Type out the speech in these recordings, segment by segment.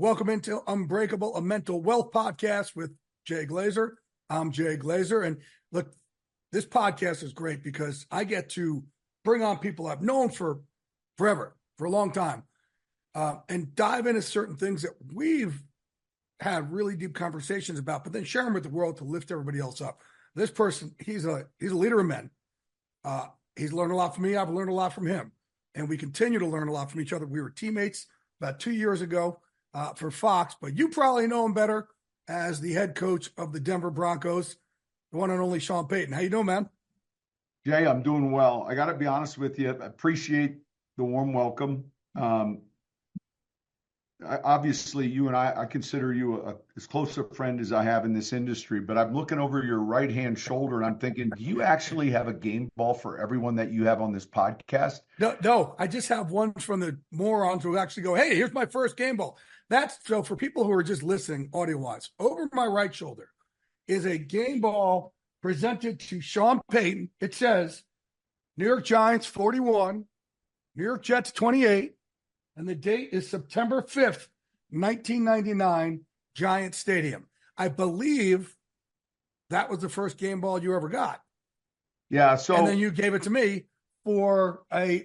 Welcome into Unbreakable, a mental wealth podcast with Jay Glazer. I'm Jay Glazer. And look, this podcast is great because I get to bring on people I've known for forever, for a long time, and dive into certain things that we've had really deep conversations about, but then share them with the world to lift everybody else up. This person, he's a leader of men. He's learned a lot from me. I've learned a lot from him. And we continue to learn a lot from each other. We were teammates about 2 years ago. For Fox, but you probably know him better as the head coach of the Denver Broncos, the one and only Sean Payton. How you doing, man? Jay, I'm doing well. I got to be honest with you. I appreciate the warm welcome. Obviously, you and I consider you as close a friend as I have in this industry, but I'm looking over your right-hand shoulder and I'm thinking, do you actually have a game ball for everyone that you have on this podcast? No, I just have one from the morons who actually go, hey, here's my first game ball. That's so for people who are just listening audio-wise, over my right shoulder is a game ball presented to Sean Payton. It says New York Giants 41, New York Jets 28, and the date is September 5th, 1999, Giant Stadium. I believe that was the first game ball you ever got. Yeah, so and then you gave it to me for a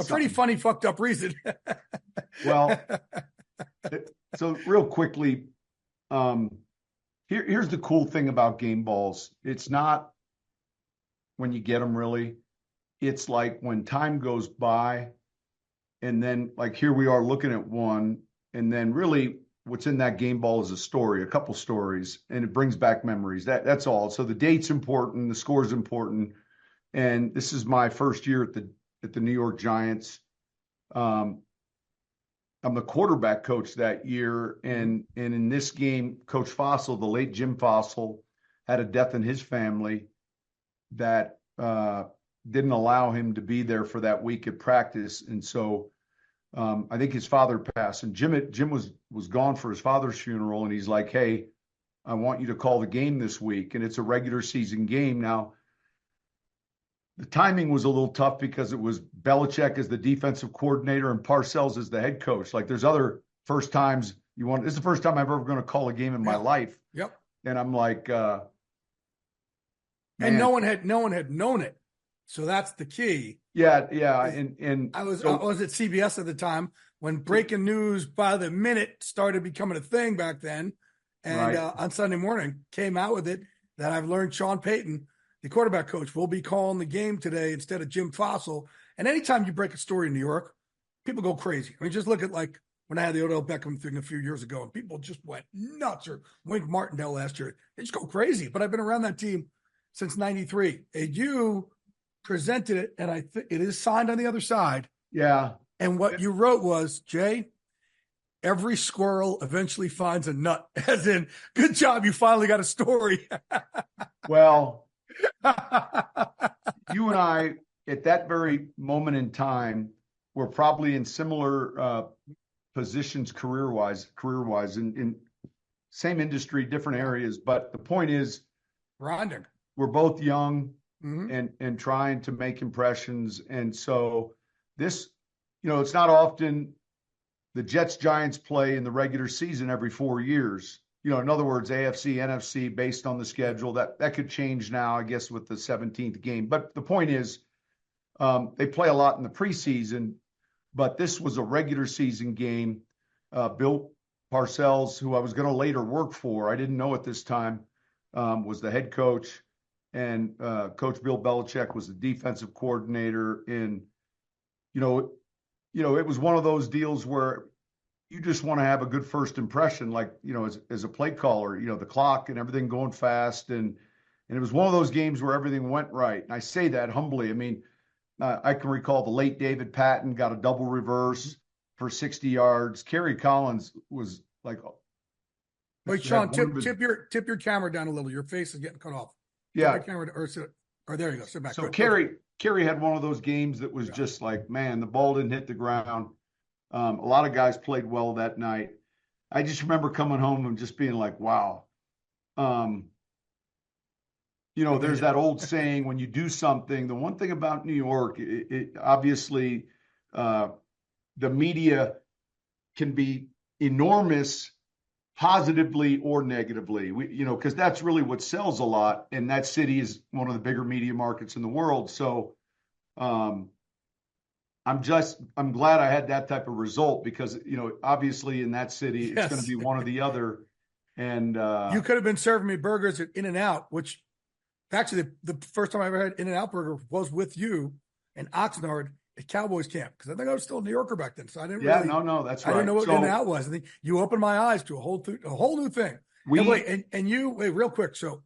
pretty funny, fucked up reason. Well, so real quickly, here's the cool thing about game balls. It's not when you get them, really. It's like when time goes by, and then like here we are looking at one, and then really what's in that game ball is a story, a couple stories, and it brings back memories. That's all. So the date's important, the score's important, and this is my first year at the New York Giants. I'm the quarterback coach that year, and in this game, Coach Fossil, the late Jim Fossil, had a death in his family that didn't allow him to be there for that week at practice, and so I think his father passed, and Jim was gone for his father's funeral, and he's like, "Hey, I want you to call the game this week," and it's a regular season game now. The timing was a little tough because it was Belichick as the defensive coordinator and Parcells as the head coach. Like there's other first times this is the first time I'm ever going to call a game in my life. Yep. And I'm like, and no one had known it. So that's the key. Yeah. And I was at CBS at the time when breaking news by the minute started becoming a thing back then. And right. On Sunday morning came out with it that I've learned Sean Payton, the quarterback coach, will be calling the game today instead of Jim Fossil. And anytime you break a story in New York, people go crazy. I mean, just look at like when I had the Odell Beckham thing a few years ago, and people just went nuts. Or Wink Martindale last year, they just go crazy. But I've been around that team since '93, and you presented it, and I think it is signed on the other side. Yeah. And what you wrote was, Jay, every squirrel eventually finds a nut. As in, good job, you finally got a story. Well. You and I, at that very moment in time, were probably in similar positions career-wise, in same industry, different areas. But the point is, we're both young and trying to make impressions. And so this, it's not often the Jets-Giants play in the regular season every 4 years. In other words, AFC, NFC, based on the schedule, that could change now, I guess, with the 17th game. But the point is, they play a lot in the preseason, but this was a regular season game. Bill Parcells, who I was going to later work for, I didn't know at this time, was the head coach, and Coach Bill Belichick was the defensive coordinator. And, it was one of those deals where you just want to have a good first impression, like, as a play caller, the clock and everything going fast. And it was one of those games where everything went right. And I say that humbly. I mean, I can recall the late David Patton got a double reverse for 60 yards. Kerry Collins was like, wait, Sean, tip your camera down a little. Your face is getting cut off. Yeah. Camera, or there you go. Sit back. So Kerry had one of those games that was just like, man, the ball didn't hit the ground. A lot of guys played well that night. I just remember coming home and just being like, wow. There's that old saying, when you do something, the one thing about New York, it obviously the media can be enormous, positively or negatively. Because that's really what sells a lot. And that city is one of the bigger media markets in the world. So I'm glad I had that type of result because, obviously in that city, it's going to be one or the other. And you could have been serving me burgers at In-N-Out, which actually the first time I ever had In-N-Out burger was with you in Oxnard at Cowboys camp. Because I think I was still a New Yorker back then. So I didn't that's right. I didn't know what In-N-Out was. I think you opened my eyes to a whole new thing. Wait, real quick. So,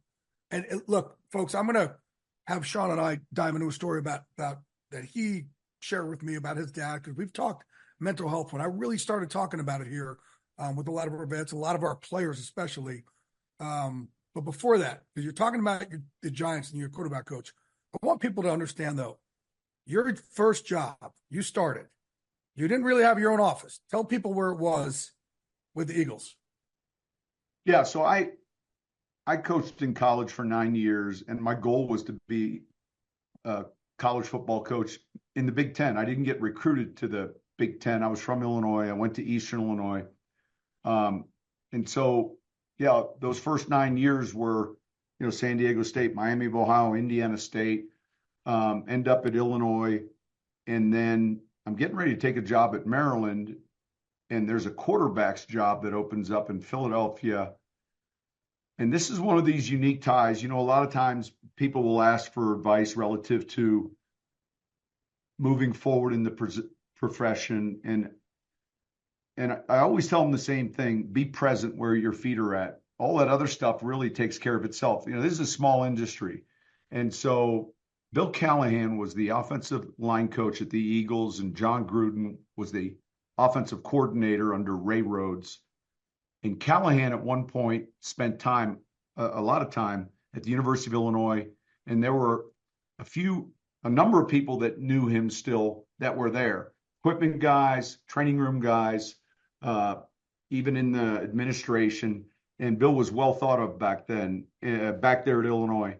and look, folks, I'm going to have Sean and I dive into a story about that he shared with me about his dad, because we've talked mental health when I really started talking about it here with a lot of our vets, a lot of our players especially. But before that, because you're talking about the Giants and your quarterback coach, I want people to understand, though, your first job, you didn't really have your own office. Tell people where it was with the Eagles. Yeah, so I coached in college for 9 years, and my goal was to be a college football coach in the Big Ten. I didn't get recruited to the Big Ten. I was from Illinois. I went to Eastern Illinois. And so, yeah, those first 9 years were, San Diego State, Miami of Ohio, Indiana State, end up at Illinois. And then I'm getting ready to take a job at Maryland, and there's a quarterback's job that opens up in Philadelphia. And this is one of these unique ties. A lot of times people will ask for advice relative to moving forward in the profession. And I always tell them the same thing: be present where your feet are at. All that other stuff really takes care of itself. This is a small industry. And so Bill Callahan was the offensive line coach at the Eagles, and John Gruden was the offensive coordinator under Ray Rhodes. And Callahan at one point spent a lot of time at the University of Illinois. And there were a number of people that knew him still that were there. Equipment guys, training room guys, even in the administration. And Bill was well thought of back then, back there at Illinois.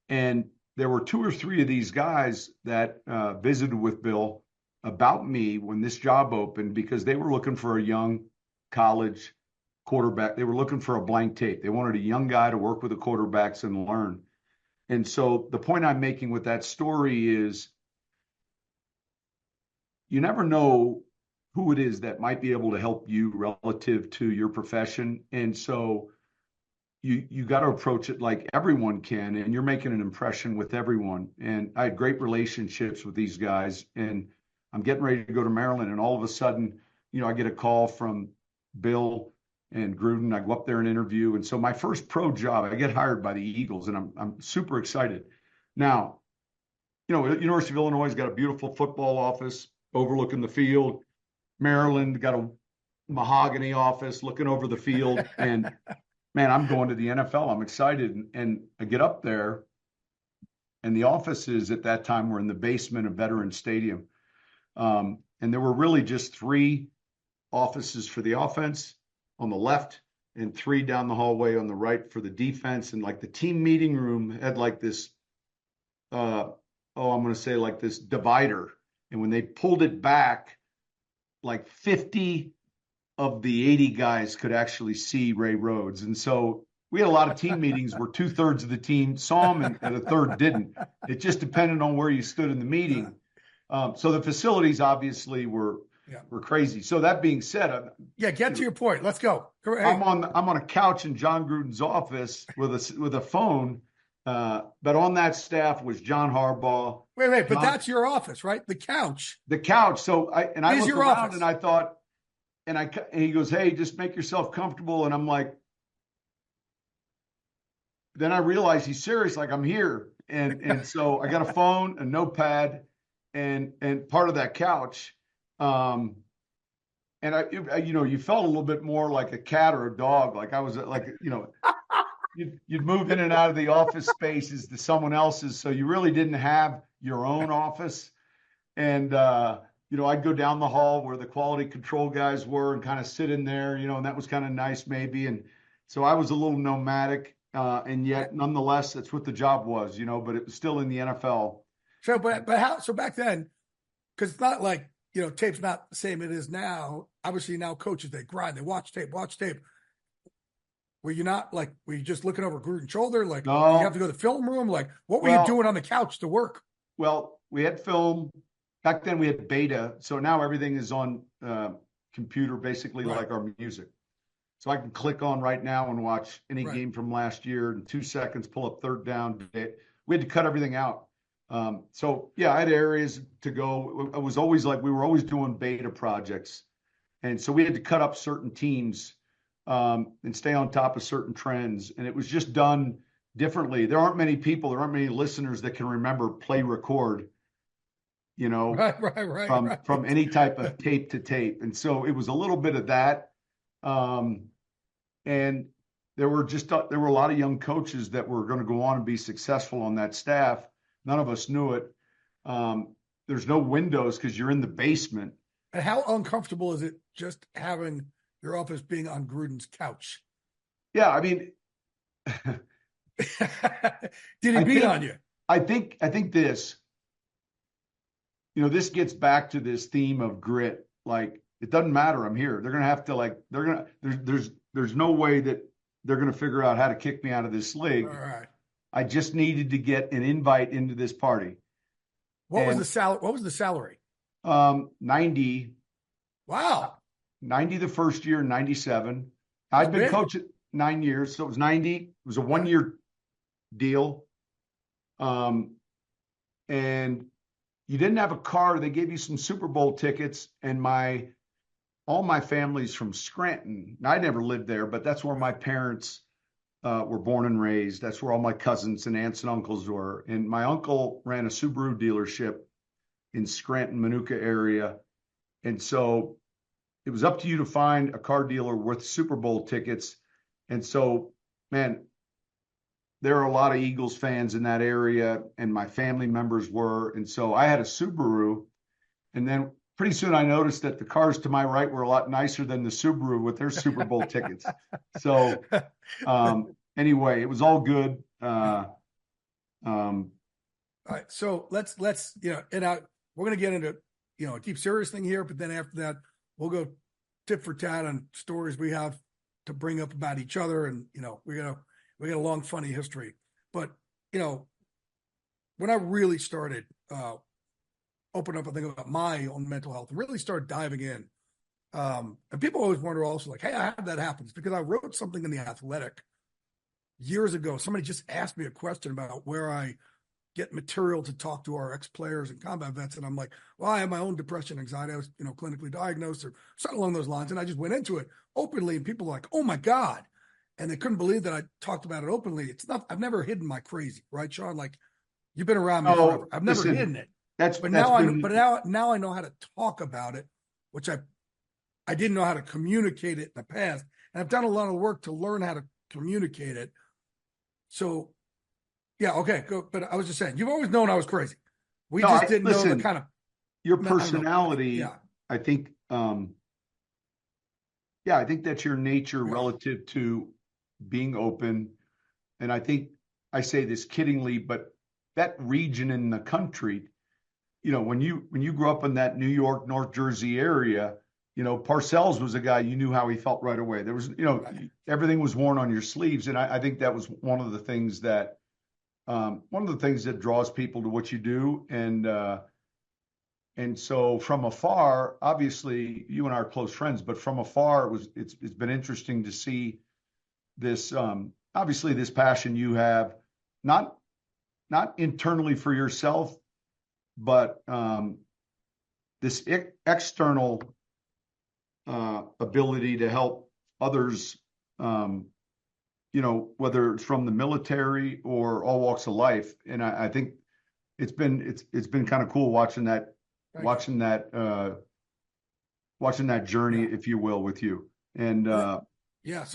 And there were 2 or 3 of these guys that visited with Bill about me when this job opened, because they were looking for a young college quarterback. They were looking for a blank tape. They wanted a young guy to work with the quarterbacks and learn. And so the point I'm making with that story is you never know who it is that might be able to help you relative to your profession. And so you got to approach it like everyone can, and you're making an impression with everyone. And I had great relationships with these guys, and I'm getting ready to go to Maryland, and all of a sudden, I get a call from Bill and Gruden. I go up there and interview. And so my first pro job, I get hired by the Eagles, and I'm super excited. Now, University of Illinois has got a beautiful football office overlooking the field. Maryland got a mahogany office looking over the field. And man, I'm going to the NFL. I'm excited. And I get up there, and the offices at that time were in the basement of Veterans Stadium. And there were really just 3 offices for the offense on the left and 3 down the hallway on the right for the defense. And like the team meeting room had like this, I'm going to say like this divider. And when they pulled it back, like 50 of the 80 guys could actually see Ray Rhodes. And so we had a lot of team meetings where 2/3 of the team saw him and a third didn't. It just depended on where you stood in the meeting. So the facilities obviously were crazy. So that being said, get to your point. Let's go. Hey. I'm on a couch in John Gruden's office with a phone. But on that staff was John Harbaugh. Wait, but that's your office, right? The couch. So I looked your around office. And I thought, and he goes, "Hey, just make yourself comfortable." And I'm like, then I realized he's serious. Like, I'm here. And so I got a phone, a notepad, and part of that couch. And you felt a little bit more like a cat or a dog. Like I was like, you'd move in and out of the office spaces to someone else's. So you really didn't have your own office. And, I'd go down the hall where the quality control guys were and kind of sit in there, and that was kind of nice maybe. And so I was a little nomadic, and yet nonetheless, that's what the job was, but it was still in the NFL. So, but how, so back then, because it's not like, tape's not the same it is now. obviously now coaches, they grind, they watch tape. Were you not like, were you just looking over Gruden's shoulder? Like, No. did you have to go to the film room? Like, what were you doing on the couch to work? Well, we had film. Back then we had beta. So now everything is on computer, basically like our music. So I can click on right now and watch any game from last year in 2 seconds, pull up third down. We had to cut everything out. So yeah, I had areas to go. It was always like we were always doing beta projects. And so we had to cut up certain teams and stay on top of certain trends. And it was just done differently. There aren't many people, there aren't many listeners that can remember play record, you know, from any type of tape to tape. And so it was a little bit of that. And there were a lot of young coaches that were going to go on and be successful on that staff. None of us knew it. There's no windows because you're in the basement. And how uncomfortable is it just having your office being on Gruden's couch? Yeah, I mean, did he beat on you? I think this, you know, this gets back to this theme of grit. Like, it doesn't matter. I'm here. They're going to have to there's no way that they're going to figure out how to kick me out of this league. All right. I just needed to get an invite into this party. What was the salary? 90. Wow. 90 the first year, 97. I'd been coaching 9 years, so it was 90. It was a 1-year deal. And you didn't have a car. They gave you some Super Bowl tickets, and all my family's from Scranton. I never lived there, but that's where my parents were born and raised. That's where all my cousins and aunts and uncles were. And my uncle ran a Subaru dealership in Scranton, Manuka area. And so it was up to you to find a car dealer with Super Bowl tickets. And so, man, there are a lot of Eagles fans in that area, and my family members were. And so I had a Subaru. And then pretty soon I noticed that the cars to my right were a lot nicer than the Subaru with their Super Bowl tickets. So anyway, it was all good. All right. So let's, we're going to get into, a deep serious thing here, but then after that, we'll go tit for tat on stories we have to bring up about each other. And, we got a long, funny history, but, when I really started, open up and think about my own mental health and really start diving in. And people always wonder also like, hey, I had that happen. It's because I wrote something in The Athletic years ago. Somebody just asked me a question about where I get material to talk to our ex-players and combat vets. And I'm like, well, I have my own depression, anxiety. I was, clinically diagnosed or something along those lines. And I just went into it openly, and people were like, oh my God. And they couldn't believe that I talked about it openly. It's not, I've never hidden my crazy, right, Sean? Like, you've been around me forever. I've never hidden it. Now I know how to talk about it, which I didn't know how to communicate it in the past. And I've done a lot of work to learn how to communicate it. So, yeah, okay, go. But I was just saying, you've always known I was crazy. We just didn't know the kind of your personality. I think, I think that's your nature relative to being open. And I think I say this kiddingly, but that region in the country, when you grew up in that New York, North Jersey area, Parcells was a guy you knew how he felt right away. There was, everything was worn on your sleeves, and I think that was one of the things that draws people to what you do, and so from afar, obviously you and I are close friends, but from afar it's been interesting to see this obviously this passion you have, not internally for yourself, but this external ability to help others, whether it's from the military or all walks of life. And I think it's been kind of cool watching that journey, if you will, with you. And so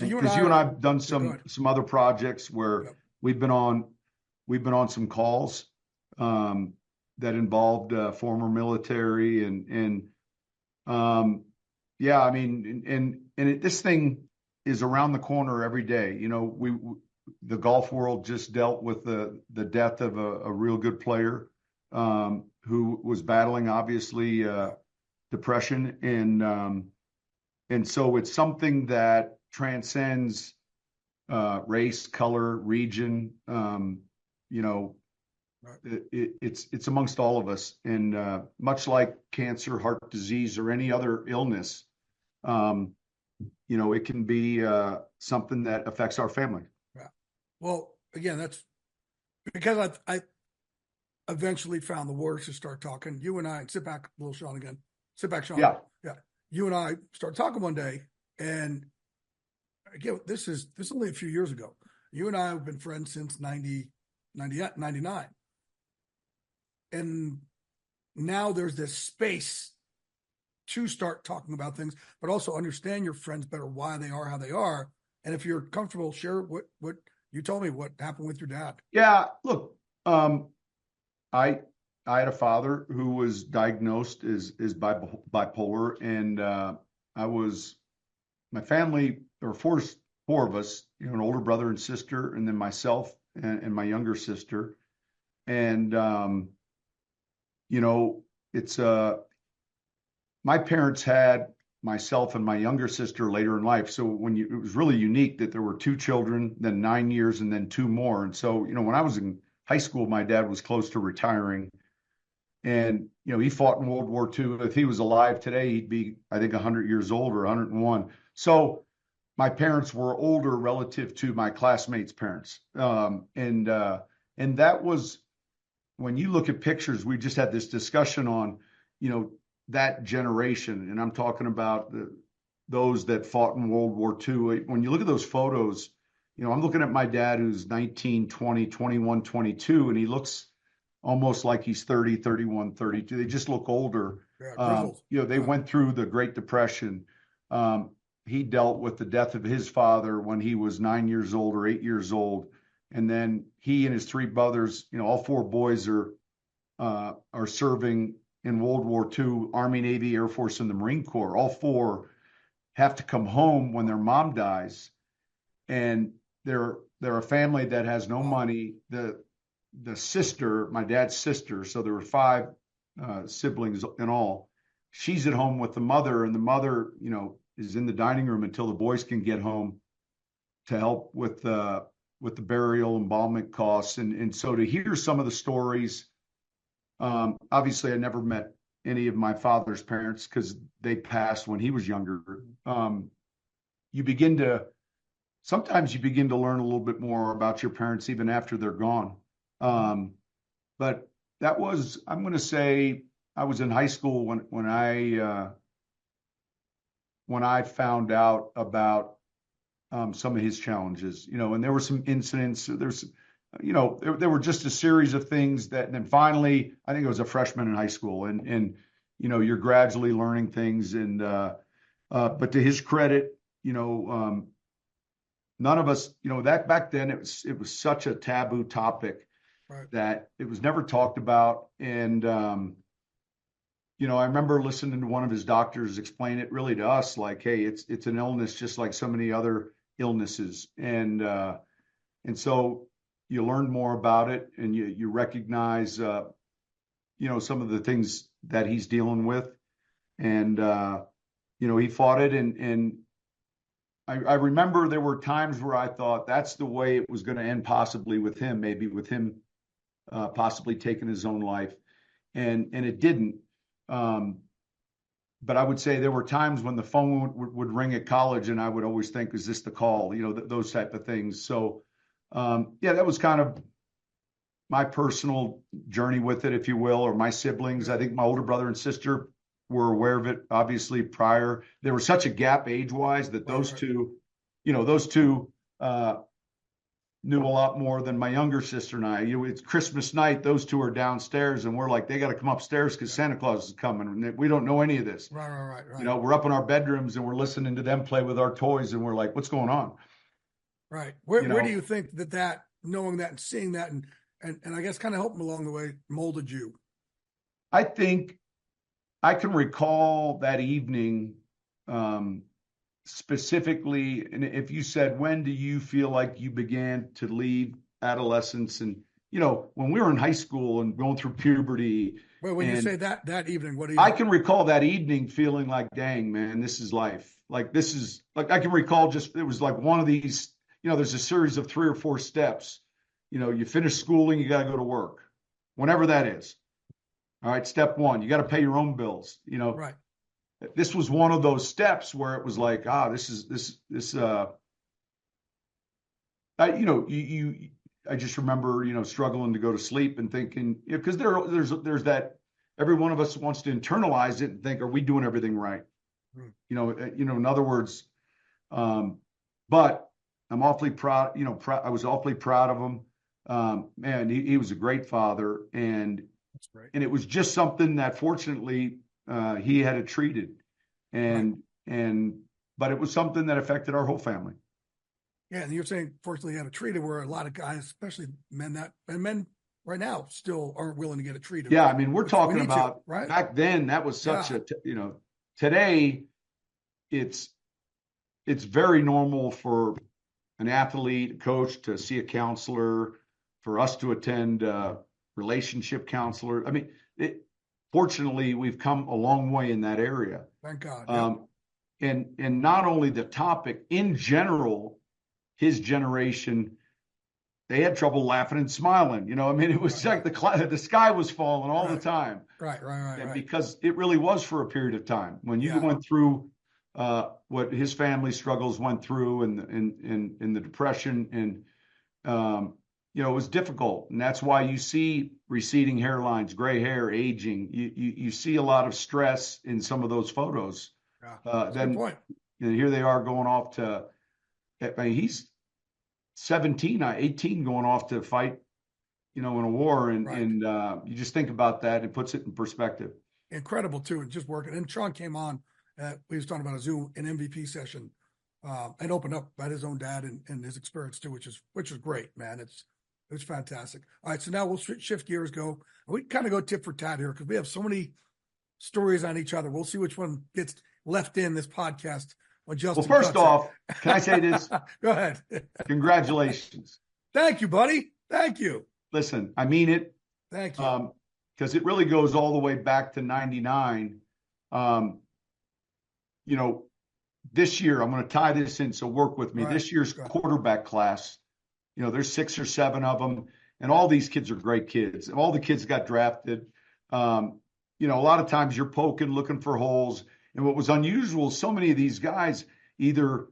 you and I have done some other projects where we've been on some calls that involved former military and this thing is around the corner every day. The golf world just dealt with the death of a real good player who was battling obviously depression, And so it's something that transcends race, color, region. You know, it's amongst all of us. And much like cancer, heart disease, or any other illness, you know, it can be something that affects our family. Yeah. Well, again, that's because I eventually found the words to start talking. You and I, sit back, little Sean again. Sit back, Sean. Yeah. Yeah. You and I started talking one day, and again, this is only a few years ago. You and I have been friends since 99. And now there's this space to start talking about things, but also understand your friends better, why they are how they are. And if you're comfortable, share what you told me, what happened with your dad. Yeah, look, I had a father who was diagnosed as bipolar, and my family, there were four of us, you know, an older brother and sister, and then myself and my younger sister. And you know, it's my parents had myself and my younger sister later in life. So it was really unique that there were two children, then 9 years, and then two more. And so, you know, when I was in high school, my dad was close to retiring. And, you know, he fought in World War II. If he was alive today, he'd be, I think, 100 years old or 101. So my parents were older relative to my classmates' parents. And that was, when you look at pictures, we just had this discussion on, you know, that generation. And I'm talking about those that fought in World War II. When you look at those photos, you know, I'm looking at my dad who's 19, 20, 21, 22, and he looks almost like he's 30, 31, 32. They just look older. Yeah, you know, they went through the Great Depression. He dealt with the death of his father when he was 9 years old or 8 years old. And then he and his three brothers, you know, all four boys are serving in World War II, Army, Navy, Air Force, and the Marine Corps. All four have to come home when their mom dies. And they're a family that has no money. The sister, my dad's sister, so there were five siblings in all. She's at home with the mother, and the mother, you know, is in the dining room until the boys can get home to help with the burial, embalmment costs. And so to hear some of the stories, obviously I never met any of my father's parents because they passed when he was younger. Sometimes you begin to learn a little bit more about your parents even after they're gone. But that was, I'm going to say, I was in high school when I found out about some of his challenges, you know, and there were some incidents. You know, there were just a series of things that, and then finally, I think I was a freshman in high school, and you know, you're gradually learning things, and but to his credit, you know, none of us, you know, that back then it was such a taboo topic, right, that it was never talked about, and you know, I remember listening to one of his doctors explain it really to us, like, hey, it's an illness just like so many other illnesses, and so you learn more about it, and you recognize, you know, some of the things that he's dealing with, and you know, he fought it, and I remember there were times where I thought that's the way it was going to end, possibly with him, maybe with him possibly taking his own life, and it didn't. But I would say there were times when the phone would ring at college, and I would always think, is this the call? You know, those type of things. So, yeah, that was kind of my personal journey with it, if you will, or my siblings. I think my older brother and sister were aware of it, obviously, prior. There was such a gap age-wise that those two, you know, knew a lot more than my younger sister and I. You know, it's Christmas night. Those two are downstairs, and we're like, they got to come upstairs because Santa Claus is coming. And we don't know any of this. Right. You know, we're up in our bedrooms, and we're listening to them play with our toys, and we're like, what's going on? Right. Where do you think that knowing that and seeing that and I guess kind of helping along the way molded you? I think I can recall that evening specifically, and if you said, when do you feel like you began to leave adolescence? And, you know, when we were in high school and going through puberty. Well, when you say that evening, what do you? I can recall that evening feeling like, dang, man, this is life. like this is like I can recall just it was like one of these, there's a series of 3 or 4 steps. You finish schooling, you got to go to work, whenever that is. All right, step 1, you got to pay your own bills. Right. This was one of those steps where it was like, I just remember, struggling to go to sleep and thinking, because there's that every one of us wants to internalize it and think, are we doing everything right? In other words, but I'm awfully proud, I was awfully proud of him. Man, he was a great father, and that's great. And it was just something that fortunately he had it treated, but it was something that affected our whole family. Yeah, and you're saying fortunately he had it treated, where a lot of guys, especially men right now, still aren't willing to get it treated. Yeah, I mean, we're talking about right? Back then. That was such today it's very normal for an athlete, a coach to see a counselor, for us to attend relationship counselor. I mean, fortunately, we've come a long way in that area. Thank God. And not only the topic in general, his generation, they had trouble laughing and smiling. I mean, it was like the sky was falling all the time. Right. And because it really was for a period of time. When you went through what his family struggles went through, and the depression, and it was difficult. And that's why you see receding hairlines, gray hair, aging. You see a lot of stress in some of those photos. Good point. Here they are going off to, I mean, he's 17, 18, going off to fight, in a war. And you just think about that, it puts it in perspective. Incredible too. And just working. And Sean came on, we was talking about an MVP session, and opened up about his own dad and his experience too, which is great, man. It's fantastic. All right. So now we'll shift gears, we kind of go tit for tat here, because we have so many stories on each other. We'll see which one gets left in this podcast. Well, first off, can I say this? Go ahead. Congratulations. Thank you, buddy. Thank you. Listen, I mean it. Thank you. Because it really goes all the way back to 99. This year, I'm going to tie this in, so work with me. Right. This year's quarterback class, there's 6 or 7 of them, and all these kids are great kids. All the kids got drafted. A lot of times you're poking, looking for holes. And what was unusual, so many of these guys either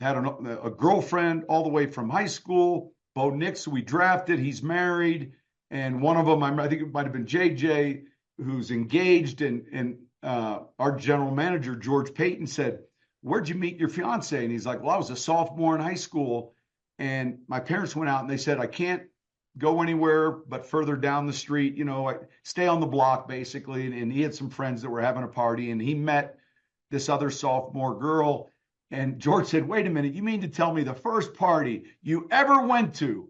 had a girlfriend all the way from high school. Bo Nix, who we drafted, he's married. And one of them, I think it might have been JJ, who's engaged. And our general manager, George Payton, said, "Where'd you meet your fiance?" And he's like, "Well, I was a sophomore in high school. And my parents went out and they said, I can't go anywhere but further down the street, I stay on the block basically." And he had some friends that were having a party, and he met this other sophomore girl. And George said, "Wait a minute, you mean to tell me the first party you ever went to,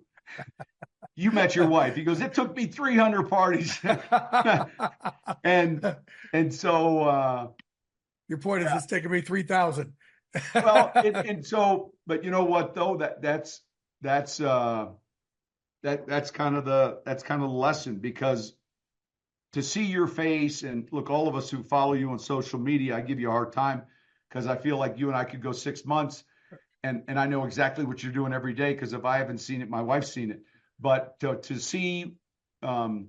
you met your wife?" He goes, "It took me 300 parties." and so your point is it's taken me 3,000. Well, but you know what though, that's kind of the lesson, because to see your face, and look, all of us who follow you on social media, I give you a hard time because I feel like you and I could go 6 months and I know exactly what you're doing every day, because if I haven't seen it, my wife's seen it. But to see how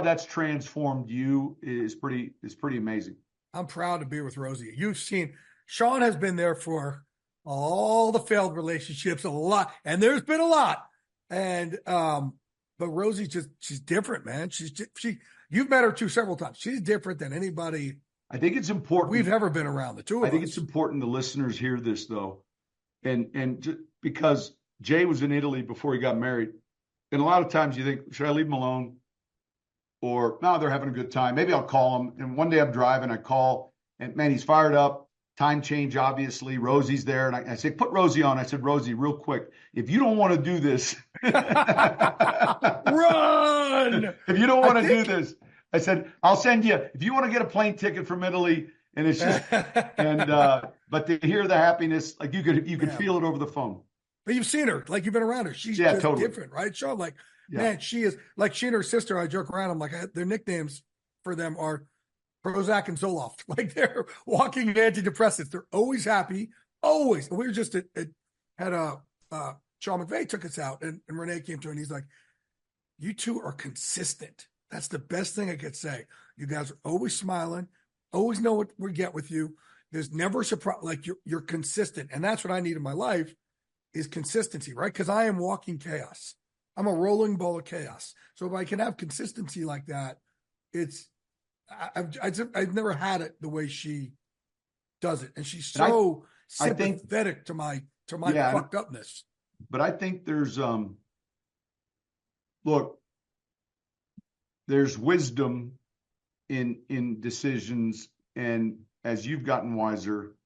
that's transformed you is pretty amazing. I'm proud to be with Rosie. You've seen Sean has been there for all the failed relationships, a lot, and there's been a lot. And but Rosie's she's different, man. You've met her several times. She's different than anybody. I think it's important we've ever been around, the two of us. I think it's important the listeners hear this though, and just because Jay was in Italy before he got married, and a lot of times you think, should I leave him alone? Or no, they're having a good time. Maybe I'll call him. And one day I'm driving, I call, and man, he's fired up. Time change, obviously. Rosie's there. And I said, "Put Rosie on." I said, "Rosie, real quick, if you don't want to do this, run. If you don't want to do this," I said, "I'll send you, if you want to get a plane ticket from Italy." And it's just, but to hear the happiness, like you could feel it over the phone. But you've seen her, like you've been around her. She's just totally different, right, Sean? Man, she is like, she and her sister, I joke around. I'm like, their nicknames for them are Prozac and Zoloft. Like they're walking antidepressants. They're always happy, always. And we were just had Sean McVay took us out, and Renee came to her, and he's like, "You two are consistent. That's the best thing I could say. You guys are always smiling, always know what we get with you. There's never a surprise. Like you're consistent, and that's what I need in my life is consistency, right? Because I am walking chaos. I'm a rolling ball of chaos. So if I can have consistency like that, I've never had it the way she does it, and she's so sympathetic to my fucked upness. But I think there's look, there's wisdom in decisions, and as you've gotten wiser,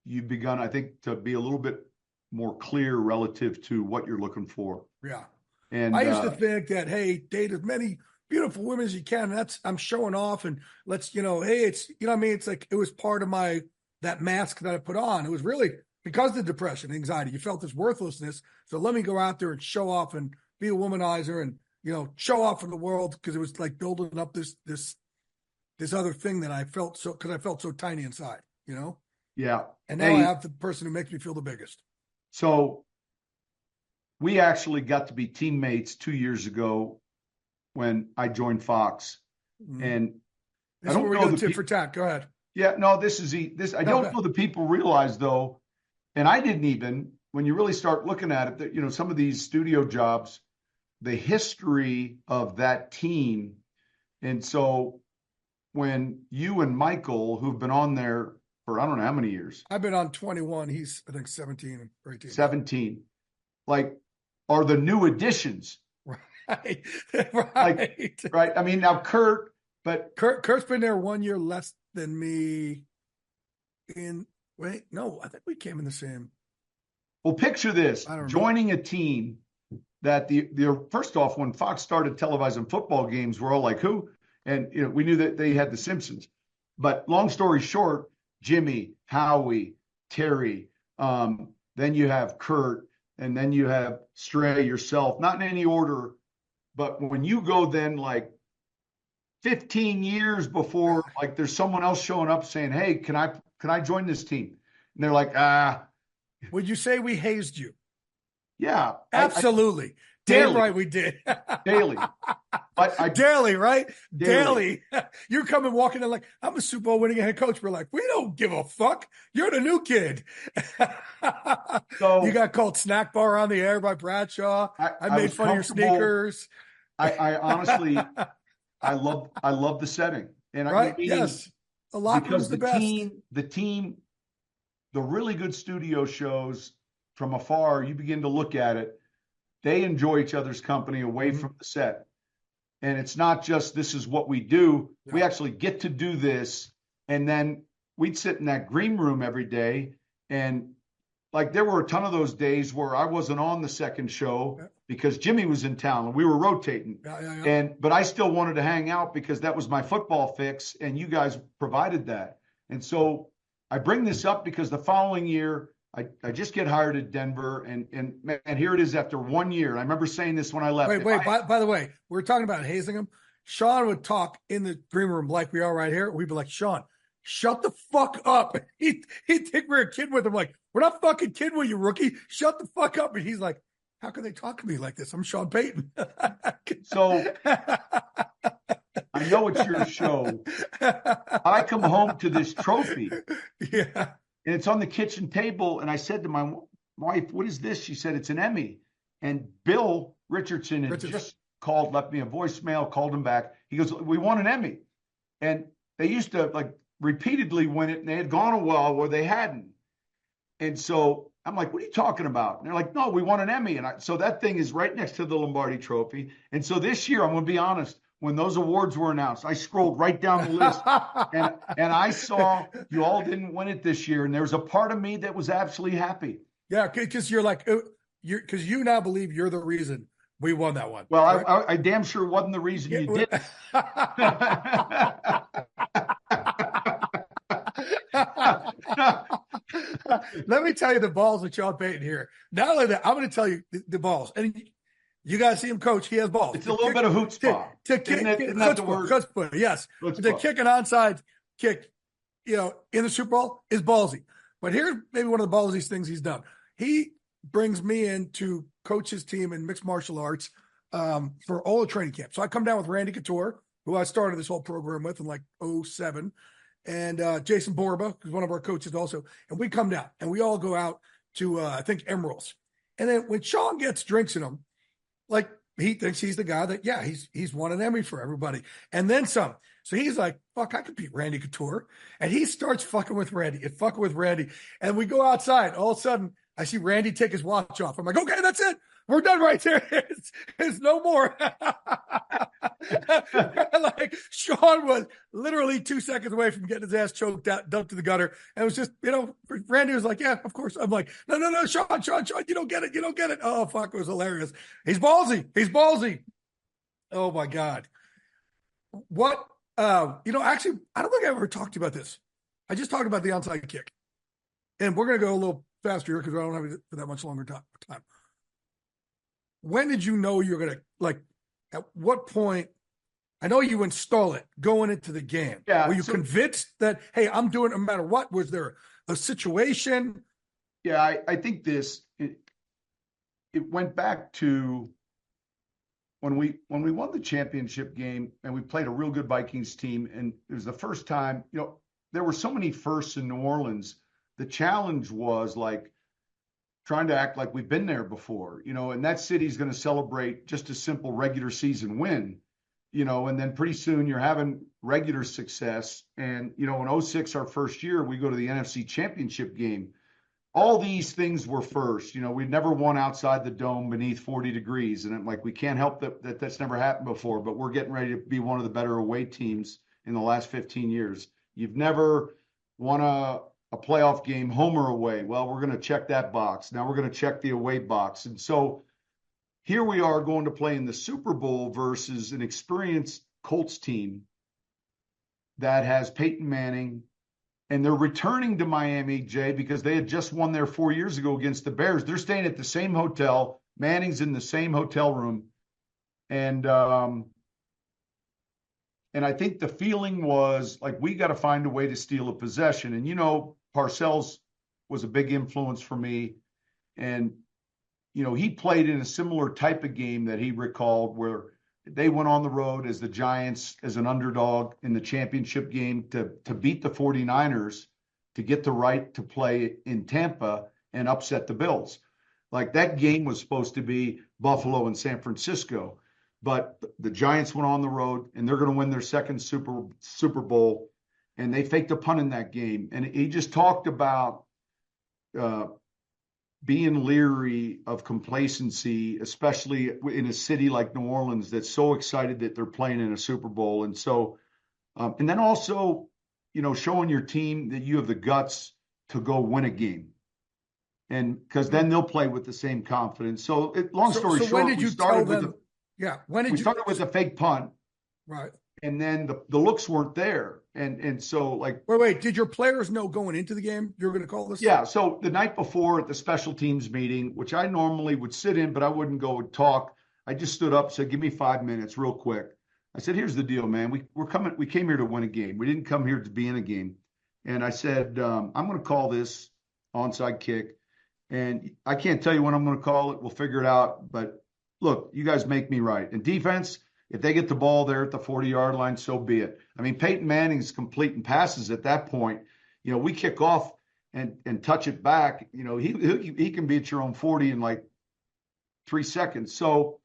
you've begun, I think, to be a little bit more clear relative to what you're looking for. Yeah. And I used to think that, hey, date as many beautiful women as you can. And I'm showing off, and let's, hey, it's, what I mean? It's like, it was part of that mask that I put on. It was really because of the depression, anxiety. You felt this worthlessness. So let me go out there and show off and be a womanizer and, show off for the world, because it was like building up this other thing that I felt because I felt so tiny inside, Yeah. And now I have the person who makes me feel the biggest. So we actually got to be teammates 2 years ago when I joined Fox. Mm-hmm. And this I don't know the tit for tat. Go ahead. Yeah, no, this is this. I don't know the people realize though, and I didn't even, when you really start looking at it, that some of these studio jobs, the history of that team. And so when you and Michael, who've been on there for I don't know how many years. I've been on 21. He's, I think, 17 or 18. 17. Like, are the new additions. Right. Right. I mean, now Kurt's been there 1 year less than me I think we came in the same. Well, picture this, joining a team that the first off, when Fox started televising football games, we're all like, who? And, we knew that they had the Simpsons, but long story short, Jimmy, Howie, Terry, then you have Kurt, and then you have Stray, yourself, not in any order, but when you go then like 15 years before, like there's someone else showing up saying, hey, can I join this team? And they're like, Would you say we hazed you? Yeah. Absolutely. Damn right we did. Daily. Daily, right? Daily. You're coming walking in like, I'm a Super Bowl winning head coach. We're like, we don't give a fuck. You're the new kid. So you got called snack bar on the air by Bradshaw. I made fun of your sneakers. I honestly, I love the setting. And right? Yes. A lot was the best. The team, the really good studio shows from afar, you begin to look at it. They enjoy each other's company away from the set. And it's not just this is what we do. Yeah. We actually get to do this. And then we'd sit in that green room every day. And like there were a ton of those days where I wasn't on the second show because Jimmy was in town and we were rotating. But I still wanted to hang out because that was my football fix. And you guys provided that. And so I bring this up because the following year, I just get hired at Denver, and here it is after 1 year. I remember saying this when I left. By the way, we're talking about hazing him. Sean would talk in the green room like we are right here. We'd be like, Sean, shut the fuck up. He'd think we're a kid with him. Like, we're not fucking kidding with you, rookie. Shut the fuck up. And he's like, how can they talk to me like this? I'm Sean Payton. So I know it's your show. I come home to this trophy. Yeah. And it's on the kitchen table. And I said to my wife, what is this? She said, it's an Emmy. And Bill Richardson had just called, left me a voicemail, called him back. He goes, we won an Emmy. And they used to like repeatedly win it. And they had gone a while where they hadn't. And so I'm like, what are you talking about? And they're like, no, we won an Emmy. And so that thing is right next to the Lombardi Trophy. And so this year, I'm going to be honest, when those awards were announced, I scrolled right down the list and I saw you all didn't win it this year. And there was a part of me that was absolutely happy. Yeah, because you're like, because you now believe you're the reason we won that one. Well, right? I damn sure wasn't the reason you did. Let me tell you the balls of Sean Payton here. Not only that, I'm going to tell you the balls. And you got to see him coach. He has balls. It's a little bit of chutzpah. Isn't that the word? Chutzpah, yes. To kick an onside kick, in the Super Bowl is ballsy. But here's maybe one of the ballsiest things he's done. He brings me in to coach his team in mixed martial arts for all the training camp. So I come down with Randy Couture, who I started this whole program with in like 2007, and Jason Borba, who's one of our coaches also. And we come down and we all go out to, I think, Emerald's. And then when Sean gets drinks in him, like he thinks he's the guy that, he's won an Emmy for everybody. And then some. So he's like, fuck, I could beat Randy Couture. And he starts fucking with Randy. And we go outside. All of a sudden, I see Randy take his watch off. I'm like, okay, that's it. We're done right there. There's no more. Like Sean was literally 2 seconds away from getting his ass choked out, dumped to the gutter. And it was just, Randy was like, yeah, of course. I'm like, no, Sean, you don't get it. Oh, fuck, it was hilarious. He's ballsy. Oh my God. What, actually, I don't think I ever talked to you about this. I just talked about the onside kick. And we're going to go a little faster here because I don't have that much longer time. When did you know you're going to, at what point? I know you install it going into the game. Yeah. Were you convinced that, hey, I'm doing it no matter what? Was there a situation? Yeah, I think it went back to when we won the championship game and we played a real good Vikings team. And it was the first time, there were so many firsts in New Orleans. The challenge was like trying to act like we've been there before, and that city's going to celebrate just a simple regular season win, and then pretty soon you're having regular success. And, in 2006, our first year, we go to the NFC Championship game. All these things were first. We'd never won outside the dome beneath 40 degrees. And I'm like, we can't help that's never happened before, but we're getting ready to be one of the better away teams in the last 15 years. You've never won a playoff game, home or away. Well, we're going to check that box. Now we're going to check the away box. And so here we are going to play in the Super Bowl versus an experienced Colts team that has Peyton Manning, and they're returning to Miami, Jay, because they had just won there 4 years ago against the Bears. They're staying at the same hotel. Manning's in the same hotel room. And I think the feeling was like, we got to find a way to steal a possession. And, Parcells was a big influence for me. And, he played in a similar type of game that he recalled where they went on the road as the Giants, as an underdog in the championship game to beat the 49ers, to get the right to play in Tampa and upset the Bills. Like that game was supposed to be Buffalo and San Francisco. But the Giants went on the road, and they're going to win their second Super Bowl, and they faked a punt in that game. And he just talked about being leery of complacency, especially in a city like New Orleans that's so excited that they're playing in a Super Bowl. And so, and then also, showing your team that you have the guts to go win a game. And because then they'll play with the same confidence. So, long story short, when did you tell them? We started with a fake punt. Right. And then the looks weren't there. And so like. Wait, did your players know going into the game you're going to call this? Yeah. So the night before at the special teams meeting, which I normally would sit in, but I wouldn't go and talk. I just stood up, said, give me 5 minutes real quick. I said, here's the deal, man. We came here to win a game. We didn't come here to be in a game. And I said, I'm going to call this onside kick. And I can't tell you when I'm going to call it. We'll figure it out. But look, you guys make me right. And defense, if they get the ball there at the 40-yard line, so be it. I mean, Peyton Manning's completing passes at that point. We kick off and touch it back. He can be at your own 40 in like 3 seconds. So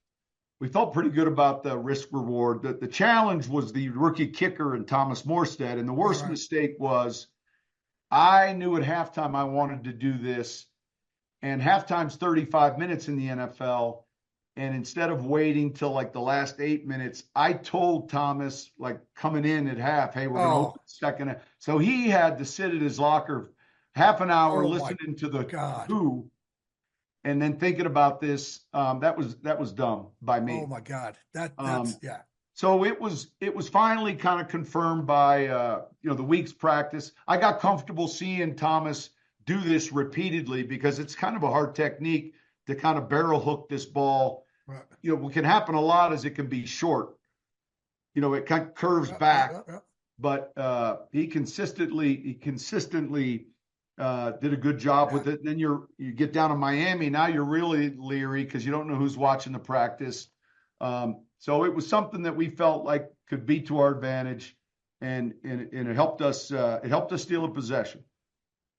we felt pretty good about the risk reward. The challenge was the rookie kicker and Thomas Morstead. And the worst mistake was I knew at halftime I wanted to do this. And halftime's 35 minutes in the NFL. And instead of waiting till like the last 8 minutes, I told Thomas, like coming in at half, hey, we're going to open second. So he had to sit at his locker half an hour listening to the who, and then thinking about this. That was dumb by me. Oh my God. That's yeah. So it was finally kind of confirmed by the week's practice. I got comfortable seeing Thomas do this repeatedly because it's kind of a hard technique to kind of barrel hook this ball. Right. What can happen a lot is it can be short. It kind of curves back, but he consistently did a good job with it. And then you get down to Miami. Now you're really leery because you don't know who's watching the practice. So it was something that we felt like could be to our advantage, and it helped us. It helped us steal a possession.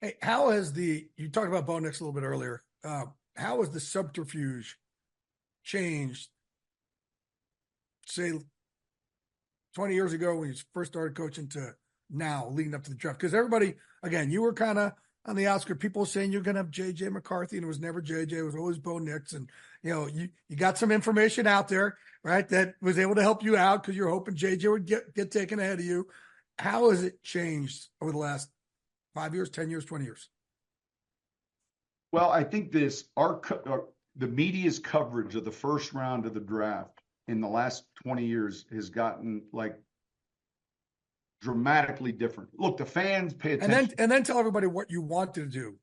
Hey, how has you talked about Bo Nix a little bit earlier. How has the subterfuge changed, say, 20 years ago when you first started coaching to now leading up to the draft? Because everybody, again, you were kind of on the outskirts, people saying you're going to have J.J. McCarthy, and it was never J.J., it was always Bo Nix. And, you got some information out there, right, that was able to help you out because you're hoping J.J. would get taken ahead of you. How has it changed over the last 5 years, 10 years, 20 years? Well, I think the media's coverage of the first round of the draft in the last 20 years has gotten like dramatically different. Look, the fans pay attention. And then tell everybody what you want to do.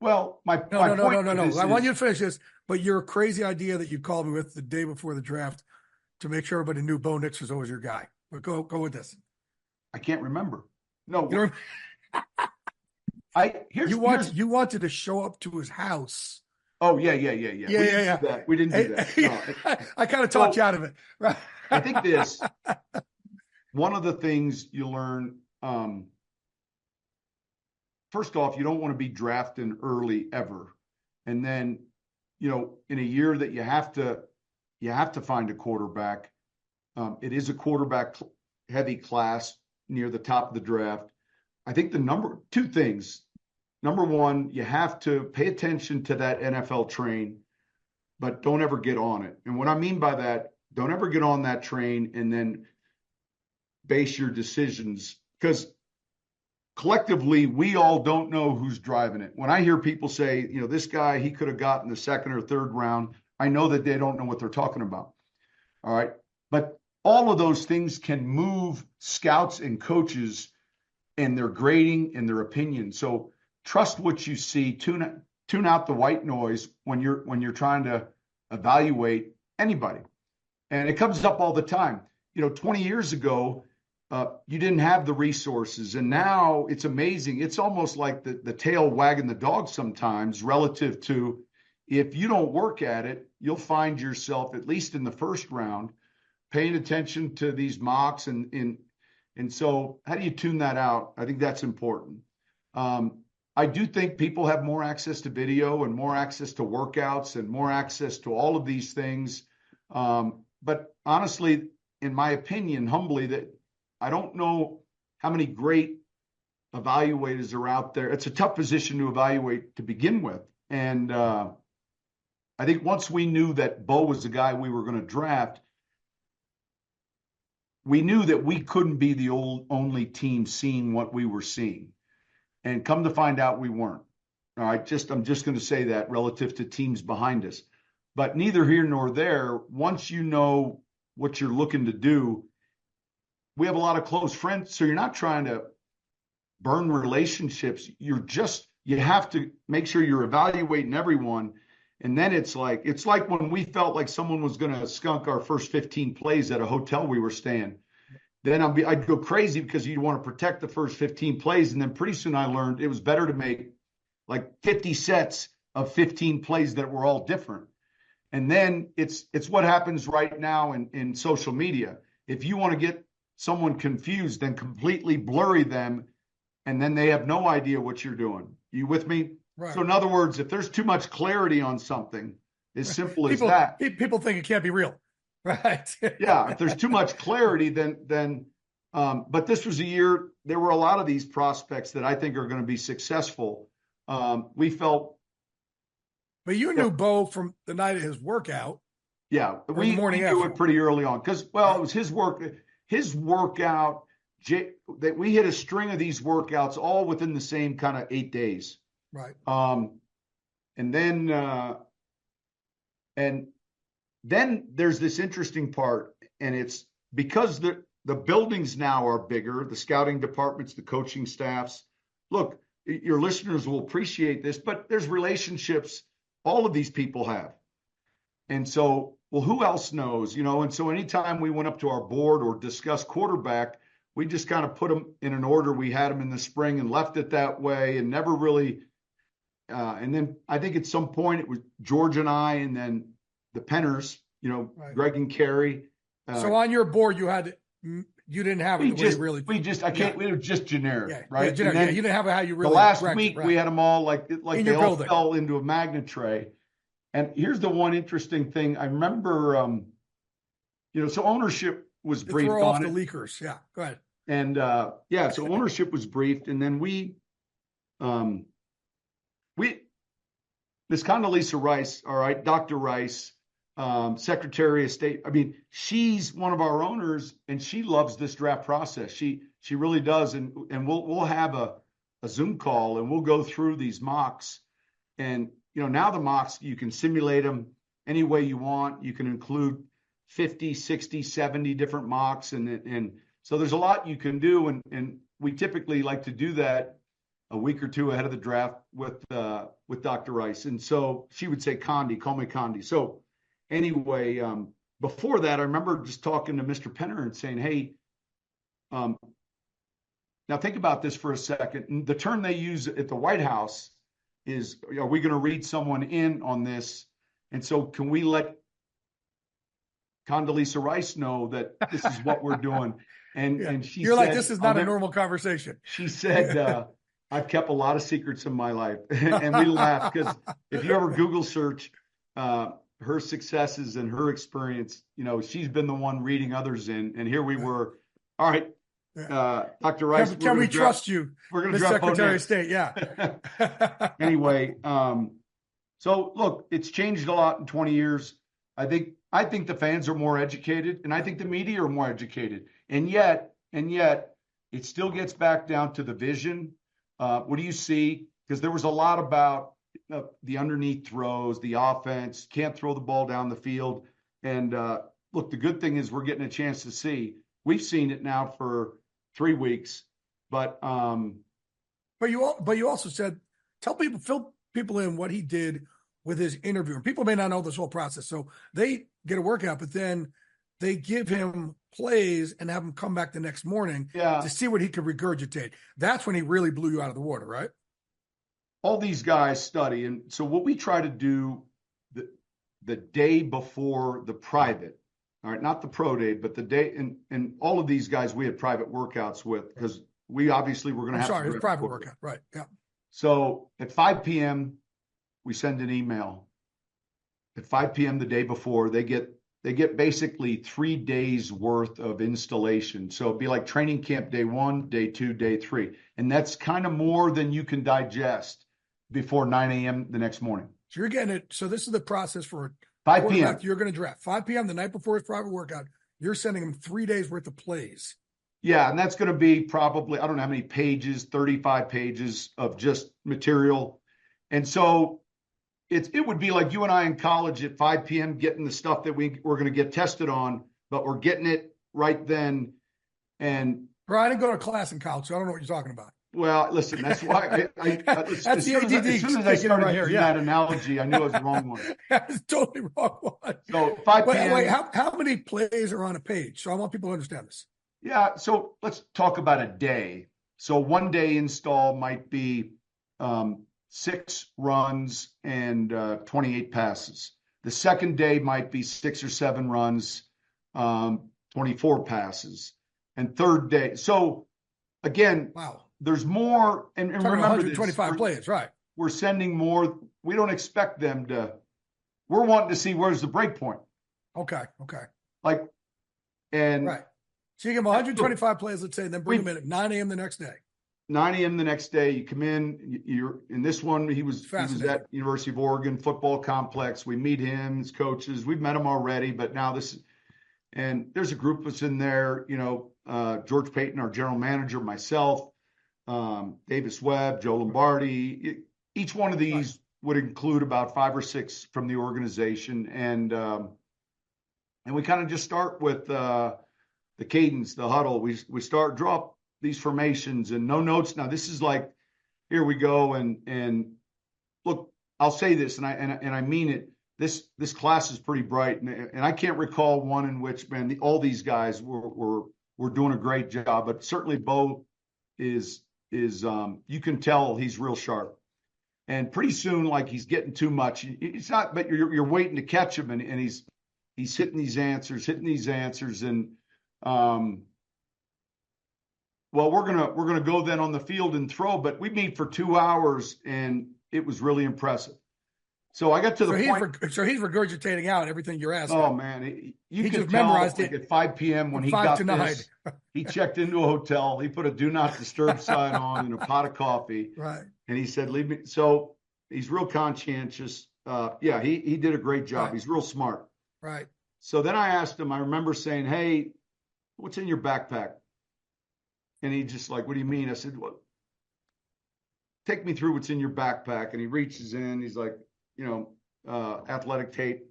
Well, my no. I want you to finish this, but your crazy idea that you called me with the day before the draft to make sure everybody knew Bo Nix was always your guy. But go with this. I can't remember. No. You wanted to show up to his house. Oh, yeah. We didn't do that. No. I kind of talked you out of it. Right. I think one of the things you learn, first off, you don't want to be drafting early ever. And then, in a year that you have to find a quarterback, it is a quarterback heavy class near the top of the draft. I think two things. Number one, you have to pay attention to that NFL train, but don't ever get on it. And what I mean by that, don't ever get on that train and then base your decisions, because collectively, we all don't know who's driving it. When I hear people say, this guy, he could have gotten the second or third round, I know that they don't know what they're talking about. All right. But all of those things can move scouts and coaches and their grading and their opinion. So trust what you see, tune out the white noise when you're trying to evaluate anybody. And it comes up all the time. 20 years ago, you didn't have the resources, and now it's amazing. It's almost like the tail wagging the dog sometimes relative to, if you don't work at it, you'll find yourself, at least in the first round, paying attention to these mocks. And so how do you tune that out? I think that's important. I do think people have more access to video and more access to workouts and more access to all of these things. But honestly, in my opinion, humbly, that I don't know how many great evaluators are out there. It's a tough position to evaluate to begin with. And I think once we knew that Bo was the guy we were going to draft, we knew that we couldn't be the only team seeing what we were seeing. And come to find out, we weren't. All right, I'm just going to say that relative to teams behind us. But neither here nor there, once you know what you're looking to do, we have a lot of close friends, so you're not trying to burn relationships. You have to make sure you're evaluating everyone. And then it's like when we felt like someone was going to skunk our first 15 plays at a hotel we were staying. Then I'd go crazy because you'd want to protect the first 15 plays. And then pretty soon I learned it was better to make like 50 sets of 15 plays that were all different. And then it's what happens right now in social media. If you want to get someone confused, then completely blurry them, and then they have no idea what you're doing. You with me? Right. So in other words, if there's too much clarity on something, as simple as that. People think it can't be real. Right. Yeah. If there's too much clarity, then but this was a year, there were a lot of these prospects that I think are going to be successful. We felt. But you knew Bo from the night of his workout. Yeah. We knew it pretty early on because, it was his workout. That we hit a string of these workouts all within the same kind of 8 days. Right. And then there's this interesting part, and it's because the buildings now are bigger, the scouting departments, the coaching staffs. Look, your listeners will appreciate this, but there's relationships all of these people have. And so, well, who else knows, And so anytime we went up to our board or discussed quarterback, we just kind of put them in an order. We had them in the spring and left it that way and never really. And then I think at some point it was George and I, and then the Penners, Right. Greg and Carrie. So on your board, you didn't have it. It was just generic, right? Yeah, generic. You didn't have it how you really. The last week we had them all like in they all building. fell into a magnet tray. And here's the one interesting thing. I remember, so ownership was briefed throw off on the it. leakers. Yeah, go ahead. And so ownership was briefed, and then Miss Condoleezza Rice, all right, Dr. Rice, Secretary of State. I mean, she's one of our owners, and she loves this draft process. She really does, and we'll have a Zoom call, and we'll go through these mocks. And now the mocks, you can simulate them any way you want. You can include 50, 60, 70 different mocks, and so there's a lot you can do, and we typically like to do that a week or two ahead of the draft with Dr. Rice. And so she would say, Condi, call me Condi. So anyway, before that, I remember just talking to Mr. Penner and saying, hey, now think about this for a second. The term they use at the White House is, are we going to read someone in on this? And so can we let Condoleezza Rice know that this is what we're doing? And she You're said, like, this is not a normal conversation. She said, I've kept a lot of secrets in my life. And we laughed because if you ever Google search her successes and her experience, she's been the one reading others in. And here we were. All right, Dr. Rice. Can we trust you? We're going to draft Secretary of State. Yeah. Anyway, so look, it's changed a lot in 20 years. I think the fans are more educated, and I think the media are more educated. And yet, it still gets back down to the vision. What do you see? Because there was a lot about the underneath throws, the offense, can't throw the ball down the field. And look, the good thing is we're getting a chance to see. We've seen it now for 3 weeks, but you also said, fill people in what he did with his interview. And people may not know this whole process. So they get a workout, but then they give him plays and have him come back the next morning to see what he could regurgitate. That's when he really blew you out of the water, right? All these guys study. And so what we try to do the day before the private, all right, not the pro day, but the day, and all of these guys we had private workouts with, because we obviously were going to have. Sorry, it was a private workout, right? Yeah. So at 5 p.m., we send an email. At 5 p.m. the day before, they get basically 3 days worth of installation. So it'd be like training camp day 1, day 2, day 3. And that's kind of more than you can digest before 9 a.m. the next morning. So you're getting it. So this is the process for 5 p.m. You're going to draft 5 p.m. the night before his private workout. You're sending him 3 days worth of plays. Yeah. And that's going to be probably, I don't know how many pages, 35 pages of just material. And so it would be like you and I in college at 5 p.m. getting the stuff that we're going to get tested on, but we're getting it right then. And I didn't go to class in college, so I don't know what you're talking about. Well, listen, that's why that's the ADD. As soon as I started using that analogy, I knew it was the wrong one. That's totally wrong one. So 5 p.m. Wait, how many plays are on a page? So I want people to understand this. Yeah, so let's talk about a day. So 1 day install might be 6 runs and 28 passes. The second day might be 6 or 7 runs, 24 passes. And third day. So again, wow. There's more, and remember 125 plays, right? We're sending more. We don't expect them to. We're wanting to see where's the break point. Okay. Right. So you give them 125 plays, let's say, then bring them in at 9 a.m. the next day. 9 a.m. the next day, you come in. You're in this one. He was at University of Oregon football complex. We meet him, his coaches. We've met him already, but now and there's a group that's in there. George Payton, our general manager, myself. Davis Webb, Joe Lombardi. Each one of these would include about 5 or 6 from the organization, and we kind of just start with the cadence, the huddle. We draw these formations and no notes. Now this is like, here we go, and look, I'll say this, and I mean it. This class is pretty bright, and I can't recall one in which all these guys were we're doing a great job. But certainly Bo is you can tell he's real sharp. And pretty soon, like he's getting too much. It's not, but you're waiting to catch him, and he's hitting these answers, and well, we're gonna go then on the field and throw, but we meet for 2 hours, and it was really impressive. So I got to the point. So he's regurgitating out everything you're asking. Oh man, you he could just tell, memorized like, it at 5 p.m. when he got this. He checked into a hotel. He put a do not disturb sign on and a pot of coffee. Right. And he said, "Leave me." So he's real conscientious. Yeah, he did a great job. Right. He's real smart. Right. So then I asked him. I remember saying, "Hey, what's in your backpack?" And he just like, "What do you mean?" I said, "Well, take me through what's in your backpack." And he reaches in. He's like, athletic tape,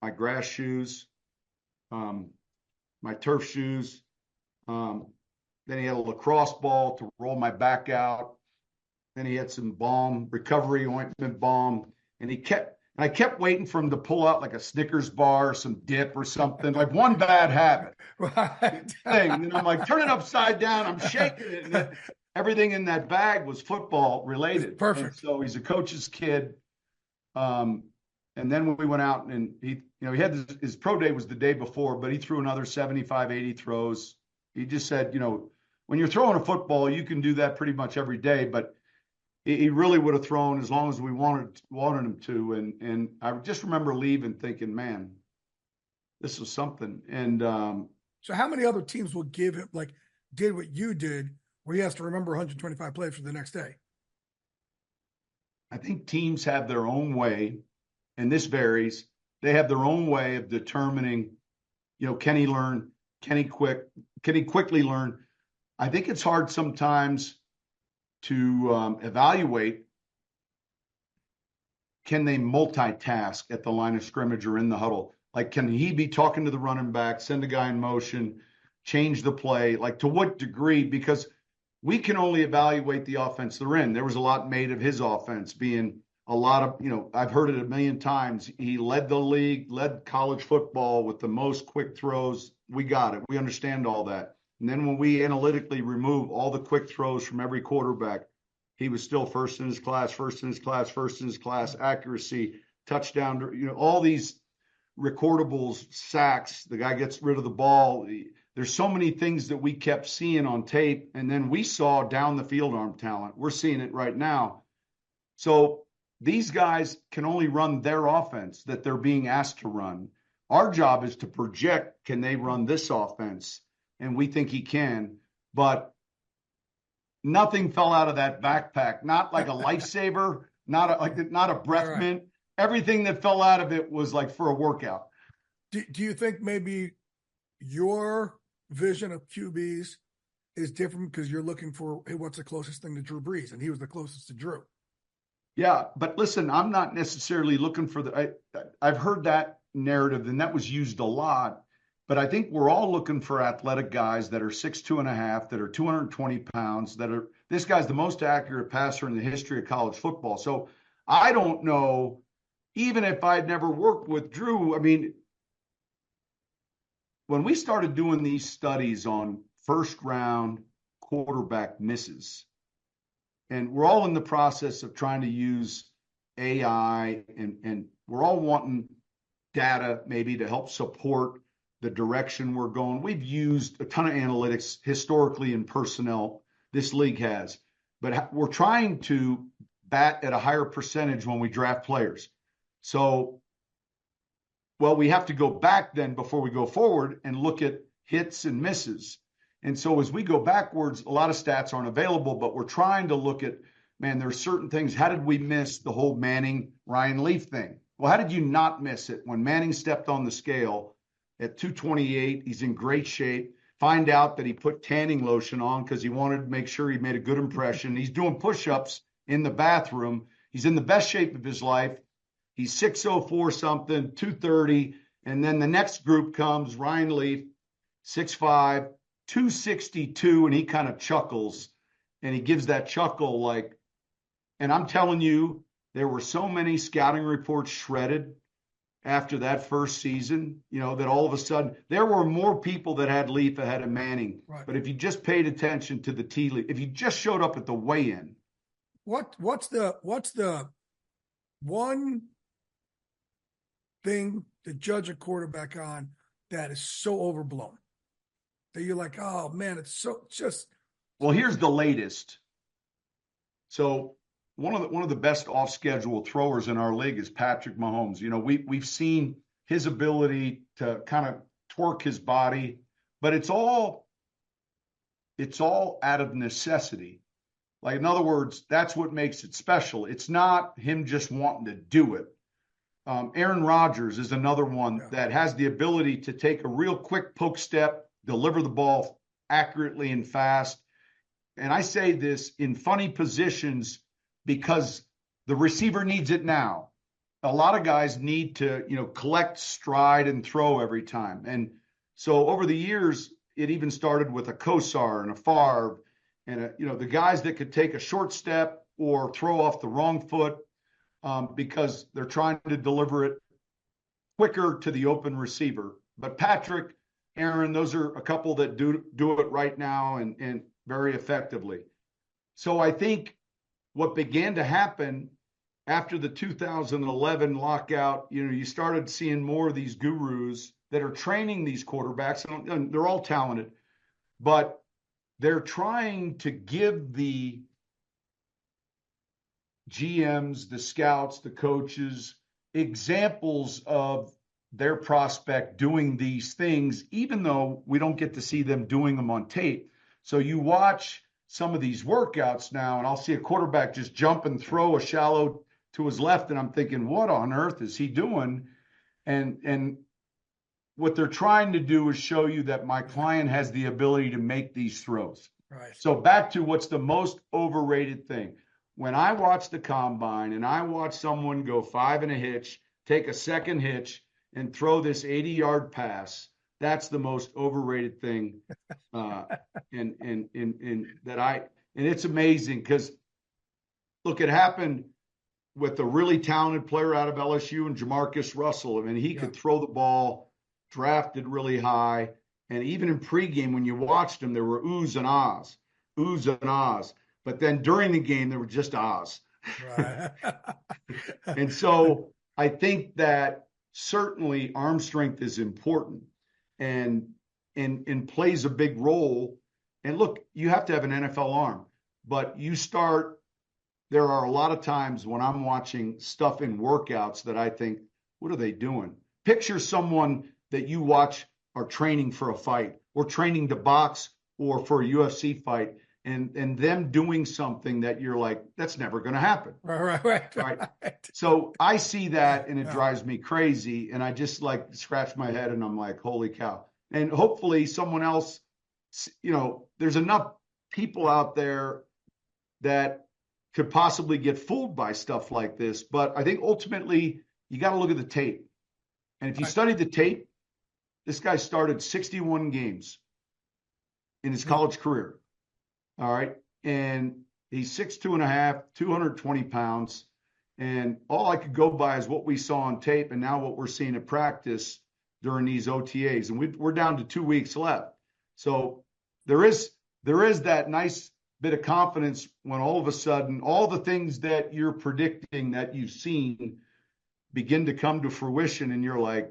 my grass shoes, my turf shoes. Then he had a lacrosse ball to roll my back out. Then he had some balm, recovery ointment balm. And I kept waiting for him to pull out like a Snickers bar, or some dip or something, like one bad habit. Right. Thing. And I'm like, turn it upside down. I'm shaking it. And everything in that bag was football related. It's perfect. And so he's a coach's kid. And then when we went out, and he had his pro day was the day before, but he threw another 75, 80 throws. He just said, when you're throwing a football, you can do that pretty much every day, but he really would have thrown as long as we wanted him to. And I just remember leaving thinking, man, this was something. And so how many other teams will give him, like, did what you did, where he has to remember 125 plays for the next day? I think teams have their own way, and this varies. They have their own way of determining, can he learn? Can he quickly learn? I think it's hard sometimes to evaluate. Can they multitask at the line of scrimmage or in the huddle? Like, can he be talking to the running back, send a guy in motion, change the play? Like, to what degree? Because we can only evaluate the offense they're in. There was a lot made of his offense being a lot of, I've heard it a million times. He led the league, led college football with the most quick throws. We got it. We understand all that. And then when we analytically remove all the quick throws from every quarterback, he was still first in his class, accuracy, touchdown, all these recordables, sacks, the guy gets rid of the ball. There's so many things that we kept seeing on tape, and then we saw down the field arm talent. We're seeing it right now. So these guys can only run their offense that they're being asked to run. Our job is to project, can they run this offense? And we think he can, but nothing fell out of that backpack. Not like a lifesaver, not a breath mint. Everything that fell out of it was like for a workout. Do you think maybe your vision of QBs is different because you're looking for, hey, what's the closest thing to Drew Brees? And he was the closest to Drew. Yeah, but listen, I'm not necessarily looking for I've heard that narrative, and that was used a lot. But I think we're all looking for athletic guys that are 6'2.5", that are 220 pounds, this guy's the most accurate passer in the history of college football. So I don't know, even if I'd never worked with Drew, I mean, when we started doing these studies on first round quarterback misses, and we're all in the process of trying to use AI, and we're all wanting data maybe to help support the direction we're going. We've used a ton of analytics historically in personnel. This league has, but we're trying to bat at a higher percentage when we draft players. So, well, we have to go back then before we go forward and look at hits and misses. And so as we go backwards, a lot of stats aren't available, but we're trying to look at, man, there are certain things. How did we miss the whole Manning-Ryan Leaf thing? Well, how did you not miss it? When Manning stepped on the scale at 228, he's in great shape. Find out that he put tanning lotion on because he wanted to make sure he made a good impression. He's doing push-ups in the bathroom. He's in the best shape of his life. He's 604 something, 230. And then the next group comes, Ryan Leaf, 6'5", 262, and he kind of chuckles. And he gives that chuckle like, and I'm telling you, there were so many scouting reports shredded. after that first season, that all of a sudden there were more people that had Leaf ahead of Manning. Right. But if you just paid attention to the tea leaf, if you just showed up at the weigh-in, what's the one thing to judge a quarterback on that is so overblown that you're like, oh man, it's so just. Well, here's the latest. So one of the best off-schedule throwers in our league is Patrick Mahomes. We've seen his ability to kind of twerk his body, but it's all out of necessity. Like, in other words, that's what makes it special. It's not him just wanting to do it. Aaron Rodgers is another one that has the ability to take a real quick poke step, deliver the ball accurately and fast. And I say this in funny positions because the receiver needs it now. A lot of guys need to, collect stride and throw every time. And so over the years, it even started with a Kosar and a Favre and, the guys that could take a short step or throw off the wrong foot because they're trying to deliver it quicker to the open receiver. But Patrick, Aaron, those are a couple that do it right now and very effectively. So I think what began to happen after the 2011 lockout, you started seeing more of these gurus that are training these quarterbacks, and they're all talented, but they're trying to give the GMs, the scouts, the coaches, examples of their prospect doing these things, even though we don't get to see them doing them on tape. So you watch some of these workouts now, and I'll see a quarterback just jump and throw a shallow to his left, and I'm thinking, what on earth is he doing? And what they're trying to do is show you that my client has the ability to make these throws. Right. So back to what's the most overrated thing. When I watch the combine and I watch someone go 5 and a hitch, take a second hitch, and throw this 80-yard pass, that's the most overrated thing. And it's amazing because, look, it happened with a really talented player out of LSU and Jamarcus Russell. I mean, he could throw the ball, drafted really high. And even in pregame, when you watched him, there were oohs and ahs, oohs and ahs. But then during the game, there were just ahs. Right. And so I think that certainly arm strength is important and plays a big role. And look, you have to have an NFL arm, but there are a lot of times when I'm watching stuff in workouts that I think, what are they doing? Picture someone that you watch are training for a fight or training to box or for a UFC fight and them doing something that you're like, that's never going to happen. Right. So I see that and it drives me crazy. And I just like scratch my head and I'm like, holy cow. And hopefully someone else, there's enough people out there that could possibly get fooled by stuff like this. But I think ultimately you got to look at the tape. And if you study the tape, this guy started 61 games in his college career. All right. And he's 6'2.5", 220 pounds. And all I could go by is what we saw on tape and now what we're seeing at practice during these OTAs. And we're down to 2 weeks left. So there is that nice bit of confidence when all of a sudden all the things that you're predicting that you've seen begin to come to fruition. And you're like,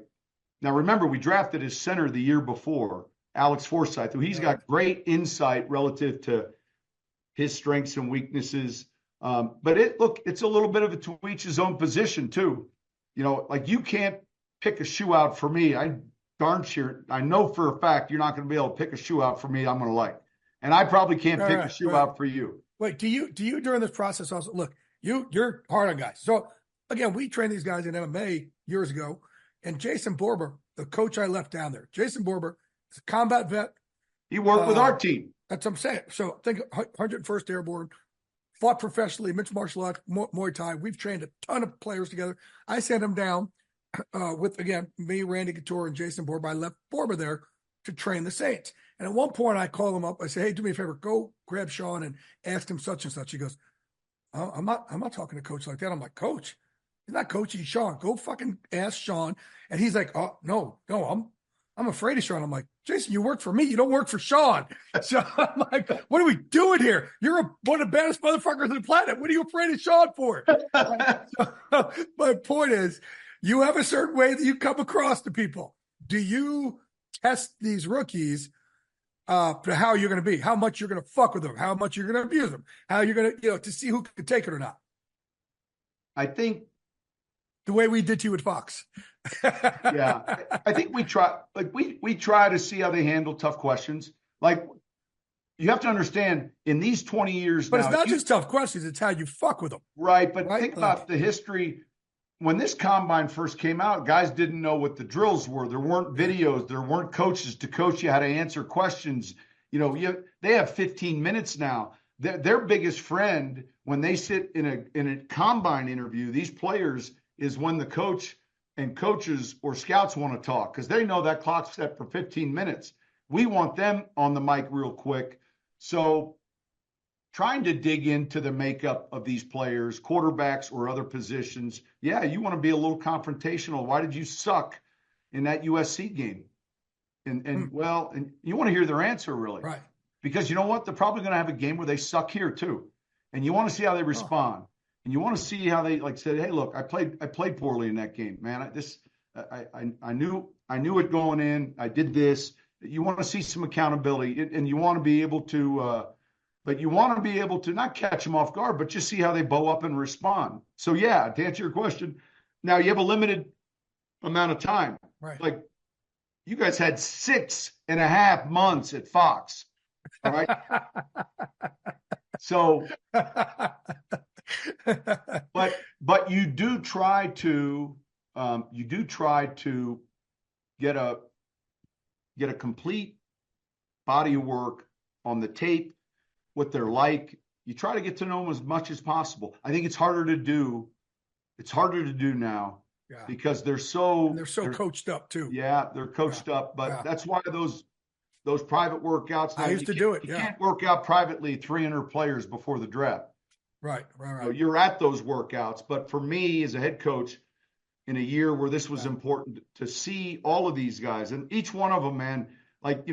now remember, we drafted his center the year before, Alex Forsythe, who he's got great insight relative to his strengths and weaknesses. But it's a little bit of a to each his own position too. Like you can't pick a shoe out for me. I know for a fact you're not going to be able to pick a shoe out for me I'm going to like. And I probably can't pick a shoe out for you. Wait, do you during this process also look, you're hard on guys. So again, we trained these guys in MMA years ago, and Jason Borber, the coach I left down there, Jason Borber is a combat vet. He worked with our team. That's what I'm saying. So think 101st Airborne, fought professionally, mixed martial arts, Muay Thai. We've trained a ton of players together. I sent him down with, again, me, Randy Couture, and Jason Borber. I left Borber there to train the Saints. And at one point, I call him up. I say, hey, do me a favor. Go grab Sean and ask him such and such. He goes, I'm not talking to Coach like that. I'm like, Coach, He's not coaching Sean. Go fucking ask Sean. And he's like, oh, no, I'm afraid of Sean. I'm like, Jason, you work for me. You don't work for Sean. So I'm like, what are we doing here? You're one of the baddest motherfuckers on the planet. What are you afraid of Sean for? So, my point is, you have a certain way that you come across to people. Do you test these rookies to how you're going to be, how much you're going to fuck with them, how much you're going to abuse them, how you're going to, to see who can take it or not? I think the way we did to you at Fox. Yeah. I think we try to see how they handle tough questions. Like, you have to understand, in these 20 years but now, it's not just tough questions, it's how you fuck with them. Right. But think about the history. When this combine first came out, guys didn't know what the drills were. There weren't videos. There weren't coaches to coach you how to answer questions. They have 15 minutes now. Their biggest friend when they sit in a combine interview, these players, is when the coach and coaches or scouts want to talk, because they know that clock's set for 15 minutes. We want them on the mic real quick. So trying to dig into the makeup of these players, quarterbacks or other positions, yeah, you want to be a little confrontational. Why did you suck in that USC game? And you want to hear their answer, really. Right. Because you know what? They're probably going to have a game where they suck here too. And you want to see how they respond. And you want to see how they said, hey, look, I played poorly in that game, man. I knew it going in. I did this. You want to see some accountability, and you want to be able to, but you want to be able to not catch them off guard, but just see how they bow up and respond. So yeah, to answer your question, now you have a limited amount of time. Right. Like, you guys had 6.5 months at Fox. All right. So, but you do try to get a complete body of work on the tape, what they're like. You try to get to know them as much as possible. I think it's harder to do. It's harder to do now because they're so coached up too. Yeah, they're coached up, but that's why those private workouts. I used to do it. You can't work out privately 300 players before the draft. Right. So you're at those workouts, but for me as a head coach, in a year where this was important to see all of these guys and each one of them, man. Like,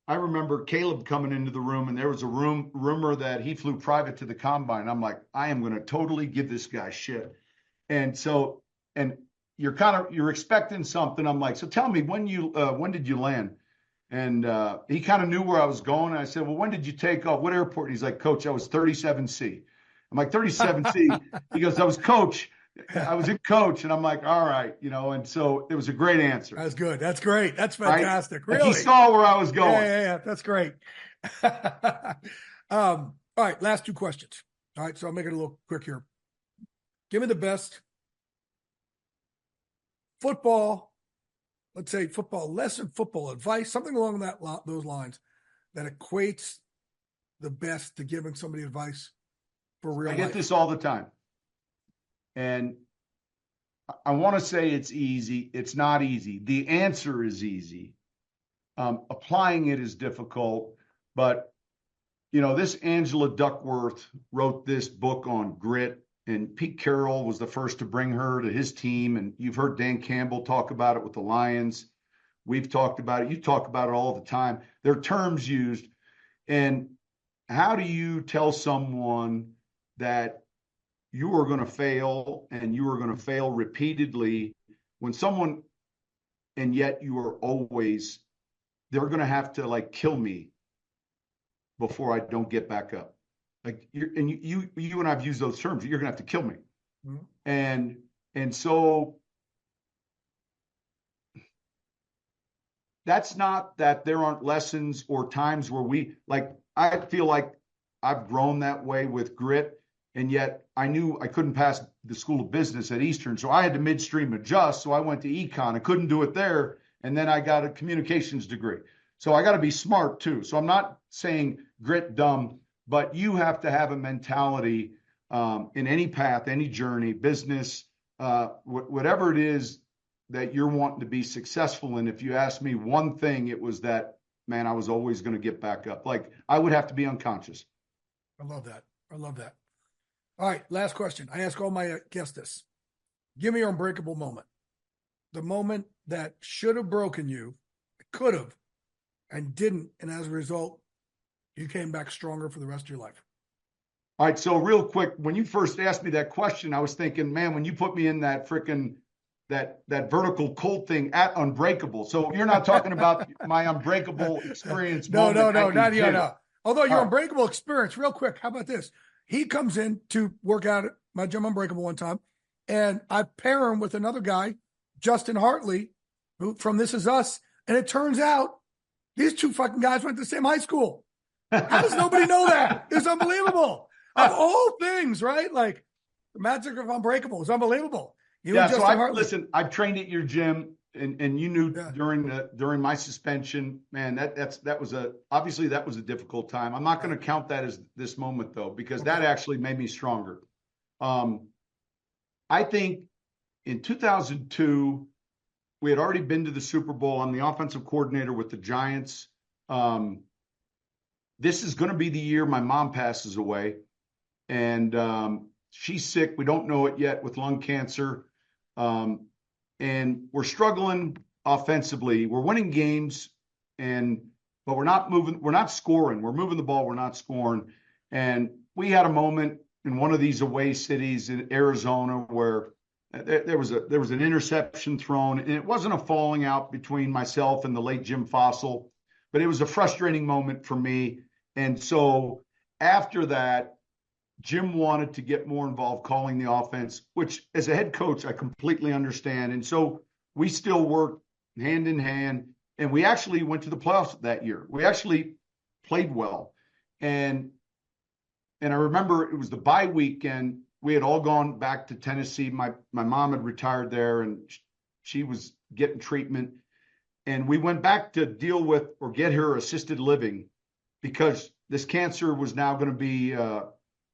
I remember Caleb coming into the room, and there was a rumor that he flew private to the combine. I'm like, I am going to totally give this guy shit. And so, and you're expecting something. I'm like, so tell me when did you land? And he kind of knew where I was going. And I said, well, when did you take off? What airport? And he's like, Coach, I was 37C. I'm like, 37C. He goes, I was coach. I was a coach. And I'm like, all right, and so it was a great answer. That's good. That's great. That's fantastic. Right? Really? He saw where I was going. Yeah. That's great. All right. Last two questions. All right. So I'll make it a little quick here. Give me the best football, let's say football lesson, football advice, something along those lines that equates the best to giving somebody advice for real life. I get this all the time. And I want to say it's easy. It's not easy. The answer is easy. Applying it is difficult. But, this Angela Duckworth wrote this book on grit, and Pete Carroll was the first to bring her to his team. And you've heard Dan Campbell talk about it with the Lions. We've talked about it. You talk about it all the time. There are terms used. And how do you tell someone that you are going to fail and you are going to fail repeatedly and yet you are always, they're going to have to kill me before I don't get back up. You and I've used those terms. You're going to have to kill me. Mm-hmm. And so that's not that there aren't lessons or times where I feel like I've grown that way with grit. And yet I knew I couldn't pass the School of Business at Eastern. So I had to midstream adjust. So I went to econ. I couldn't do it there. And then I got a communications degree. So I got to be smart too. So I'm not saying grit dumb, but you have to have a mentality in any path, any journey, business, whatever it is that you're wanting to be successful in. If you ask me one thing, it was that, man, I was always going to get back up. I would have to be unconscious. I love that. All right, last question. I ask all my guests this. Give me your unbreakable moment. The moment that should have broken you, could have, and didn't. And as a result, you came back stronger for the rest of your life. All right. So real quick, when you first asked me that question, I was thinking, man, when you put me in that freaking that vertical Colt thing at Unbreakable. So you're not talking about my Unbreakable experience. No, moment not yet. No. Although your All right. Unbreakable experience, real quick, how about this? He comes in to work out at my gym Unbreakable one time, and I pair him with another guy, Justin Hartley, who from This Is Us, and it turns out these two fucking guys went to the same high school. How does nobody know that? It's unbelievable. Of all things, right? Like the magic of Unbreakable is unbelievable. Listen, I've trained at your gym, and you knew during my suspension, man, that was obviously that was a difficult time. I'm not going to count that as this moment though, because that actually made me stronger. I think in 2002, we had already been to the Super Bowl. I'm the offensive coordinator with the Giants. This is going to be the year my mom passes away, and she's sick. We don't know it yet with lung cancer. And we're struggling offensively. We're winning games, but we're not moving. We're not scoring. We're moving the ball. We're not scoring. And we had a moment in one of these away cities in Arizona where there was an interception thrown, and it wasn't a falling out between myself and the late Jim Fossil, but it was a frustrating moment for me. And so after that, Jim wanted to get more involved calling the offense, which as a head coach, I completely understand. And so we still work hand in hand, and we actually went to the playoffs that year. We actually played well. And I remember it was the bye weekend. We had all gone back to Tennessee. My mom had retired there, and she was getting treatment. And we went back to deal with or get her assisted living because this cancer was now going to be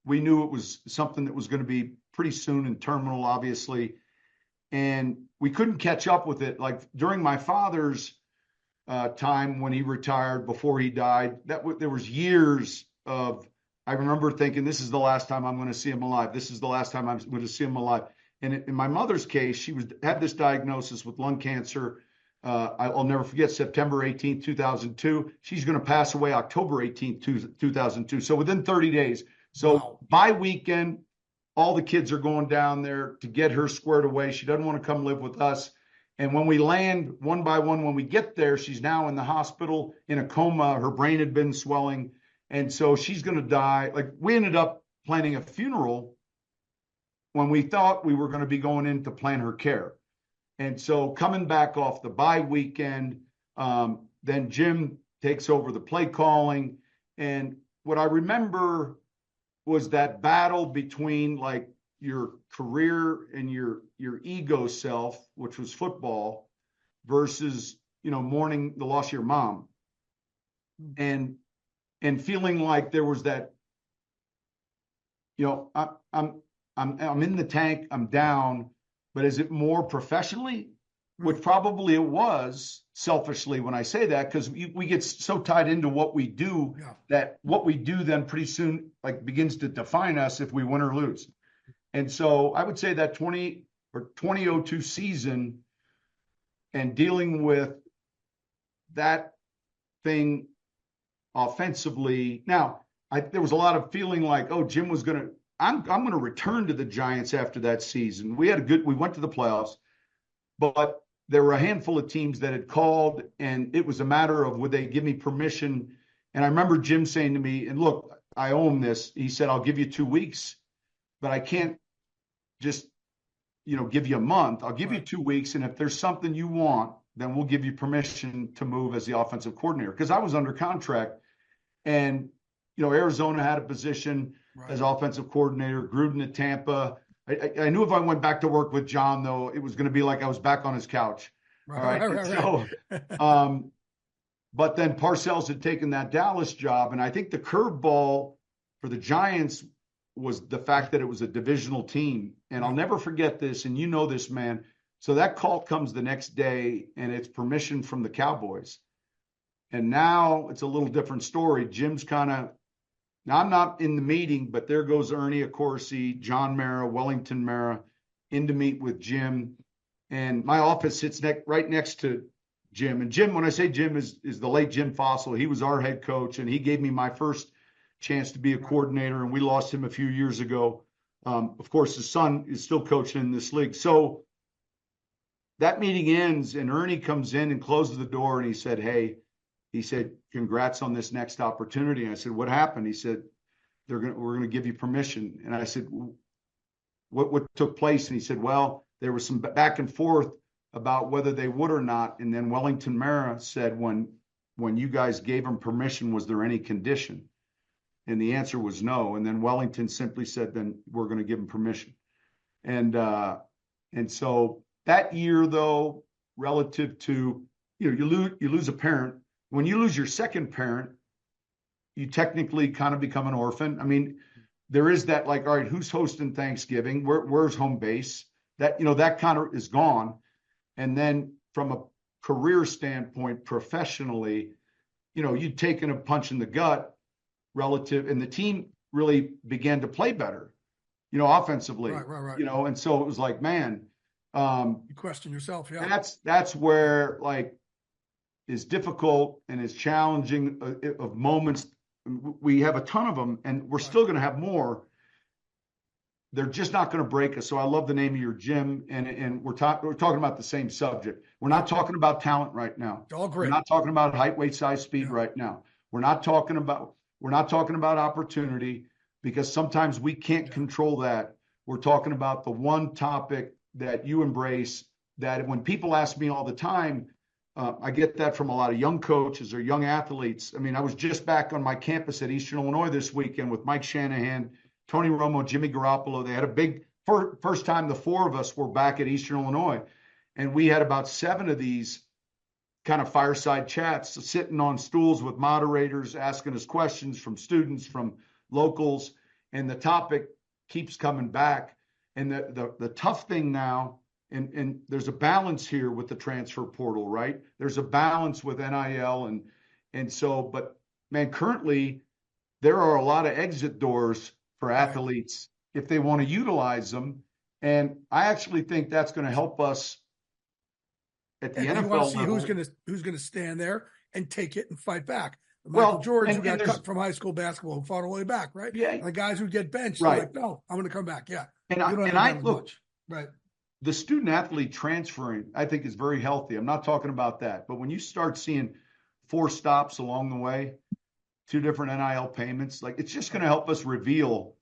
we knew it was something that was going to be pretty soon and terminal, obviously. And we couldn't catch up with it. Like during my father's time when he retired, before he died, there was years of, I remember thinking, this is the last time I'm going to see him alive. This is the last time I'm going to see him alive. And in my mother's case, she had this diagnosis with lung cancer. I'll never forget September 18th, 2002. She's going to pass away October 18th, 2002. So within 30 days. So by weekend, all the kids are going down there to get her squared away. She doesn't want to come live with us. And when we land one by one, when we get there, she's now in the hospital in a coma. Her brain had been swelling. And so she's going to die. Like we ended up planning a funeral when we thought we were going to be going in to plan her care. And so coming back off the bye weekend, then Jim takes over the play calling. And what I remember was that battle between like your career and your ego self, which was football, versus, mourning the loss of your mom. And feeling like there was that, I'm in the tank, I'm down, but is it more professionally? Which probably it was selfishly when I say that, because we get so tied into what we do that what we do then pretty soon like begins to define us if we win or lose. And so I would say that 2002 season and dealing with that thing offensively. Now, there was a lot of feeling like, oh, Jim was I'm going to return to the Giants after that season. We went to the playoffs, but there were a handful of teams that had called, and it was a matter of would they give me permission. And I remember Jim saying to me, and look, I owe him this. He said, I'll give you 2 weeks, but I can't just, give you a month. I'll give you 2 weeks. And if there's something you want, then we'll give you permission to move as the offensive coordinator. Because I was under contract, and, Arizona had a position as offensive coordinator, Gruden at Tampa. I knew if I went back to work with John, though, it was going to be like I was back on his couch. Right. So, but then Parcells had taken that Dallas job. And I think the curveball for the Giants was the fact that it was a divisional team. And I'll never forget this. And you know this, man. So that call comes the next day, and it's permission from the Cowboys. And now it's a little different story. Jim's now I'm not in the meeting, but there goes Ernie Accorsi, John Mara, Wellington Mara, in to meet with Jim. And my office sits right next to Jim. And Jim, when I say Jim, is the late Jim Fossil. He was our head coach, and he gave me my first chance to be a coordinator, and we lost him a few years ago. Of course, his son is still coaching in this league. So that meeting ends, and Ernie comes in and closes the door, and he said, congrats on this next opportunity. And I said, what happened? He said, we're going to give you permission. And I said, what took place? And he said, well, there was some back and forth about whether they would or not. And then Wellington Mara said, when you guys gave him permission, was there any condition? And the answer was no. And then Wellington simply said, then we're going to give him permission. And so that year, though, relative to, you lose a parent. When you lose your second parent, you technically kind of become an orphan. I mean, there is that, like, all right, who's hosting Thanksgiving? Where's home base? That, that kind of is gone. And then from a career standpoint, professionally, you'd taken a punch in the gut relative, and the team really began to play better, offensively. Right. And so it was like, man, you question yourself. Yeah. That's where, like, is difficult and is challenging of moments. We have a ton of them, and we're still going to have more. They're just not going to break us. So I love the name of your gym, and we're talking about the same subject. We're not talking about talent right now. All great. We're not talking about height, weight, size, speed right now. We're not talking about opportunity, because sometimes we can't control that. We're talking about the one topic that you embrace, that when people ask me all the time, I get that from a lot of young coaches or young athletes. I mean, I was just back on my campus at Eastern Illinois this weekend with Mike Shanahan, Tony Romo, Jimmy Garoppolo. They had a big first time the four of us were back at Eastern Illinois. And we had about 7 of these kind of fireside chats, sitting on stools with moderators, asking us questions from students, from locals. And the topic keeps coming back. And the tough thing now, and there's a balance here with the transfer portal, right? There's a balance with NIL. And so, but man, currently there are a lot of exit doors for athletes if they want to utilize them. And I actually think that's going to help us at the NFL level. Who's going to stand there and take it and fight back. Michael Jordan, who got cut from high school basketball, who fought all the way back, right? Yeah. And the guys who get benched, right. Like, no, I'm going to come back. Yeah. And I look, right. The student athlete transferring, I think, is very healthy. I'm not talking about that. But when you start seeing 4 stops along the way, 2 different NIL payments, like, it's just going to help us reveal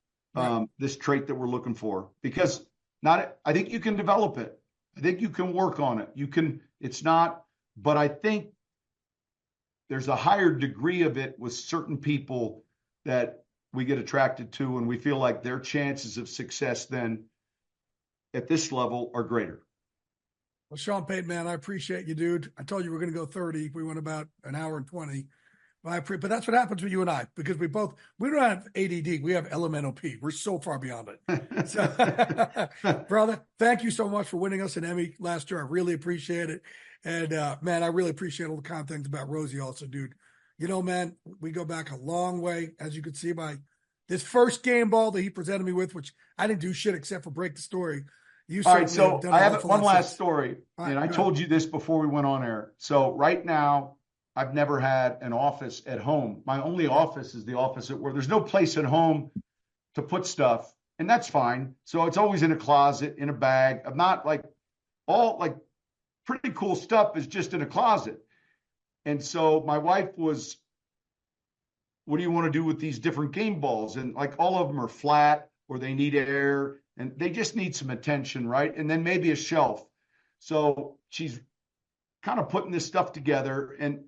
this trait that we're looking for, because I think you can develop it. I think you can work on it. But I think there's a higher degree of it with certain people that we get attracted to, and we feel like their chances of success then at this level are greater. Well, Sean Payton, man, I appreciate you, dude. I told you we're going to go 30. We went about an hour and 20. But that's what happens with you and I, because we don't have ADD. We have LMNOP. We're so far beyond it. So, brother, thank you so much for winning us an Emmy last year. I really appreciate it. And, man, I really appreciate all the kind things about Rosie also, dude. Man, we go back a long way, as you can see by this first game ball that he presented me with, which I didn't do shit except for break the story. All right, so I have one last story, and I told you this before we went on air. So right now, I've never had an office at home. My only office is the office at work. There's no place at home to put stuff, and that's fine. So it's always in a closet, in a bag. I'm not pretty cool stuff is just in a closet. And so my wife was, what do you want to do with these different game balls? And like, all of them are flat, or they need air, and they just need some attention, right? And then maybe a shelf. So she's kind of putting this stuff together. And,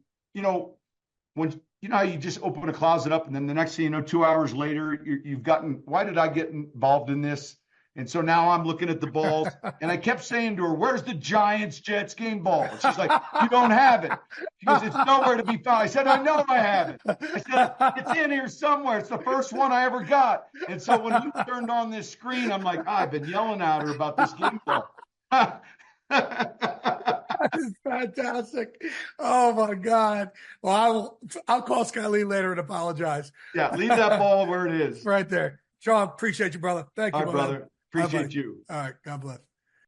when how you just open a closet up, and then the next thing you know, 2 hours later, you've gotten, why did I get involved in this? And so now I'm looking at the balls, and I kept saying to her, where's the Giants-Jets game ball? And she's like, you don't have it. She goes, it's nowhere to be found. I said, I know I have it. I said, it's in here somewhere. It's the first one I ever got. And so when you turned on this screen, I'm like, I've been yelling at her about this game ball. That is fantastic. Oh, my God. Well, I'll call Skyline later and apologize. Yeah, leave that ball where it is. Right there. Sean, appreciate you, brother. Thank you, brother. Appreciate you. All right. God bless.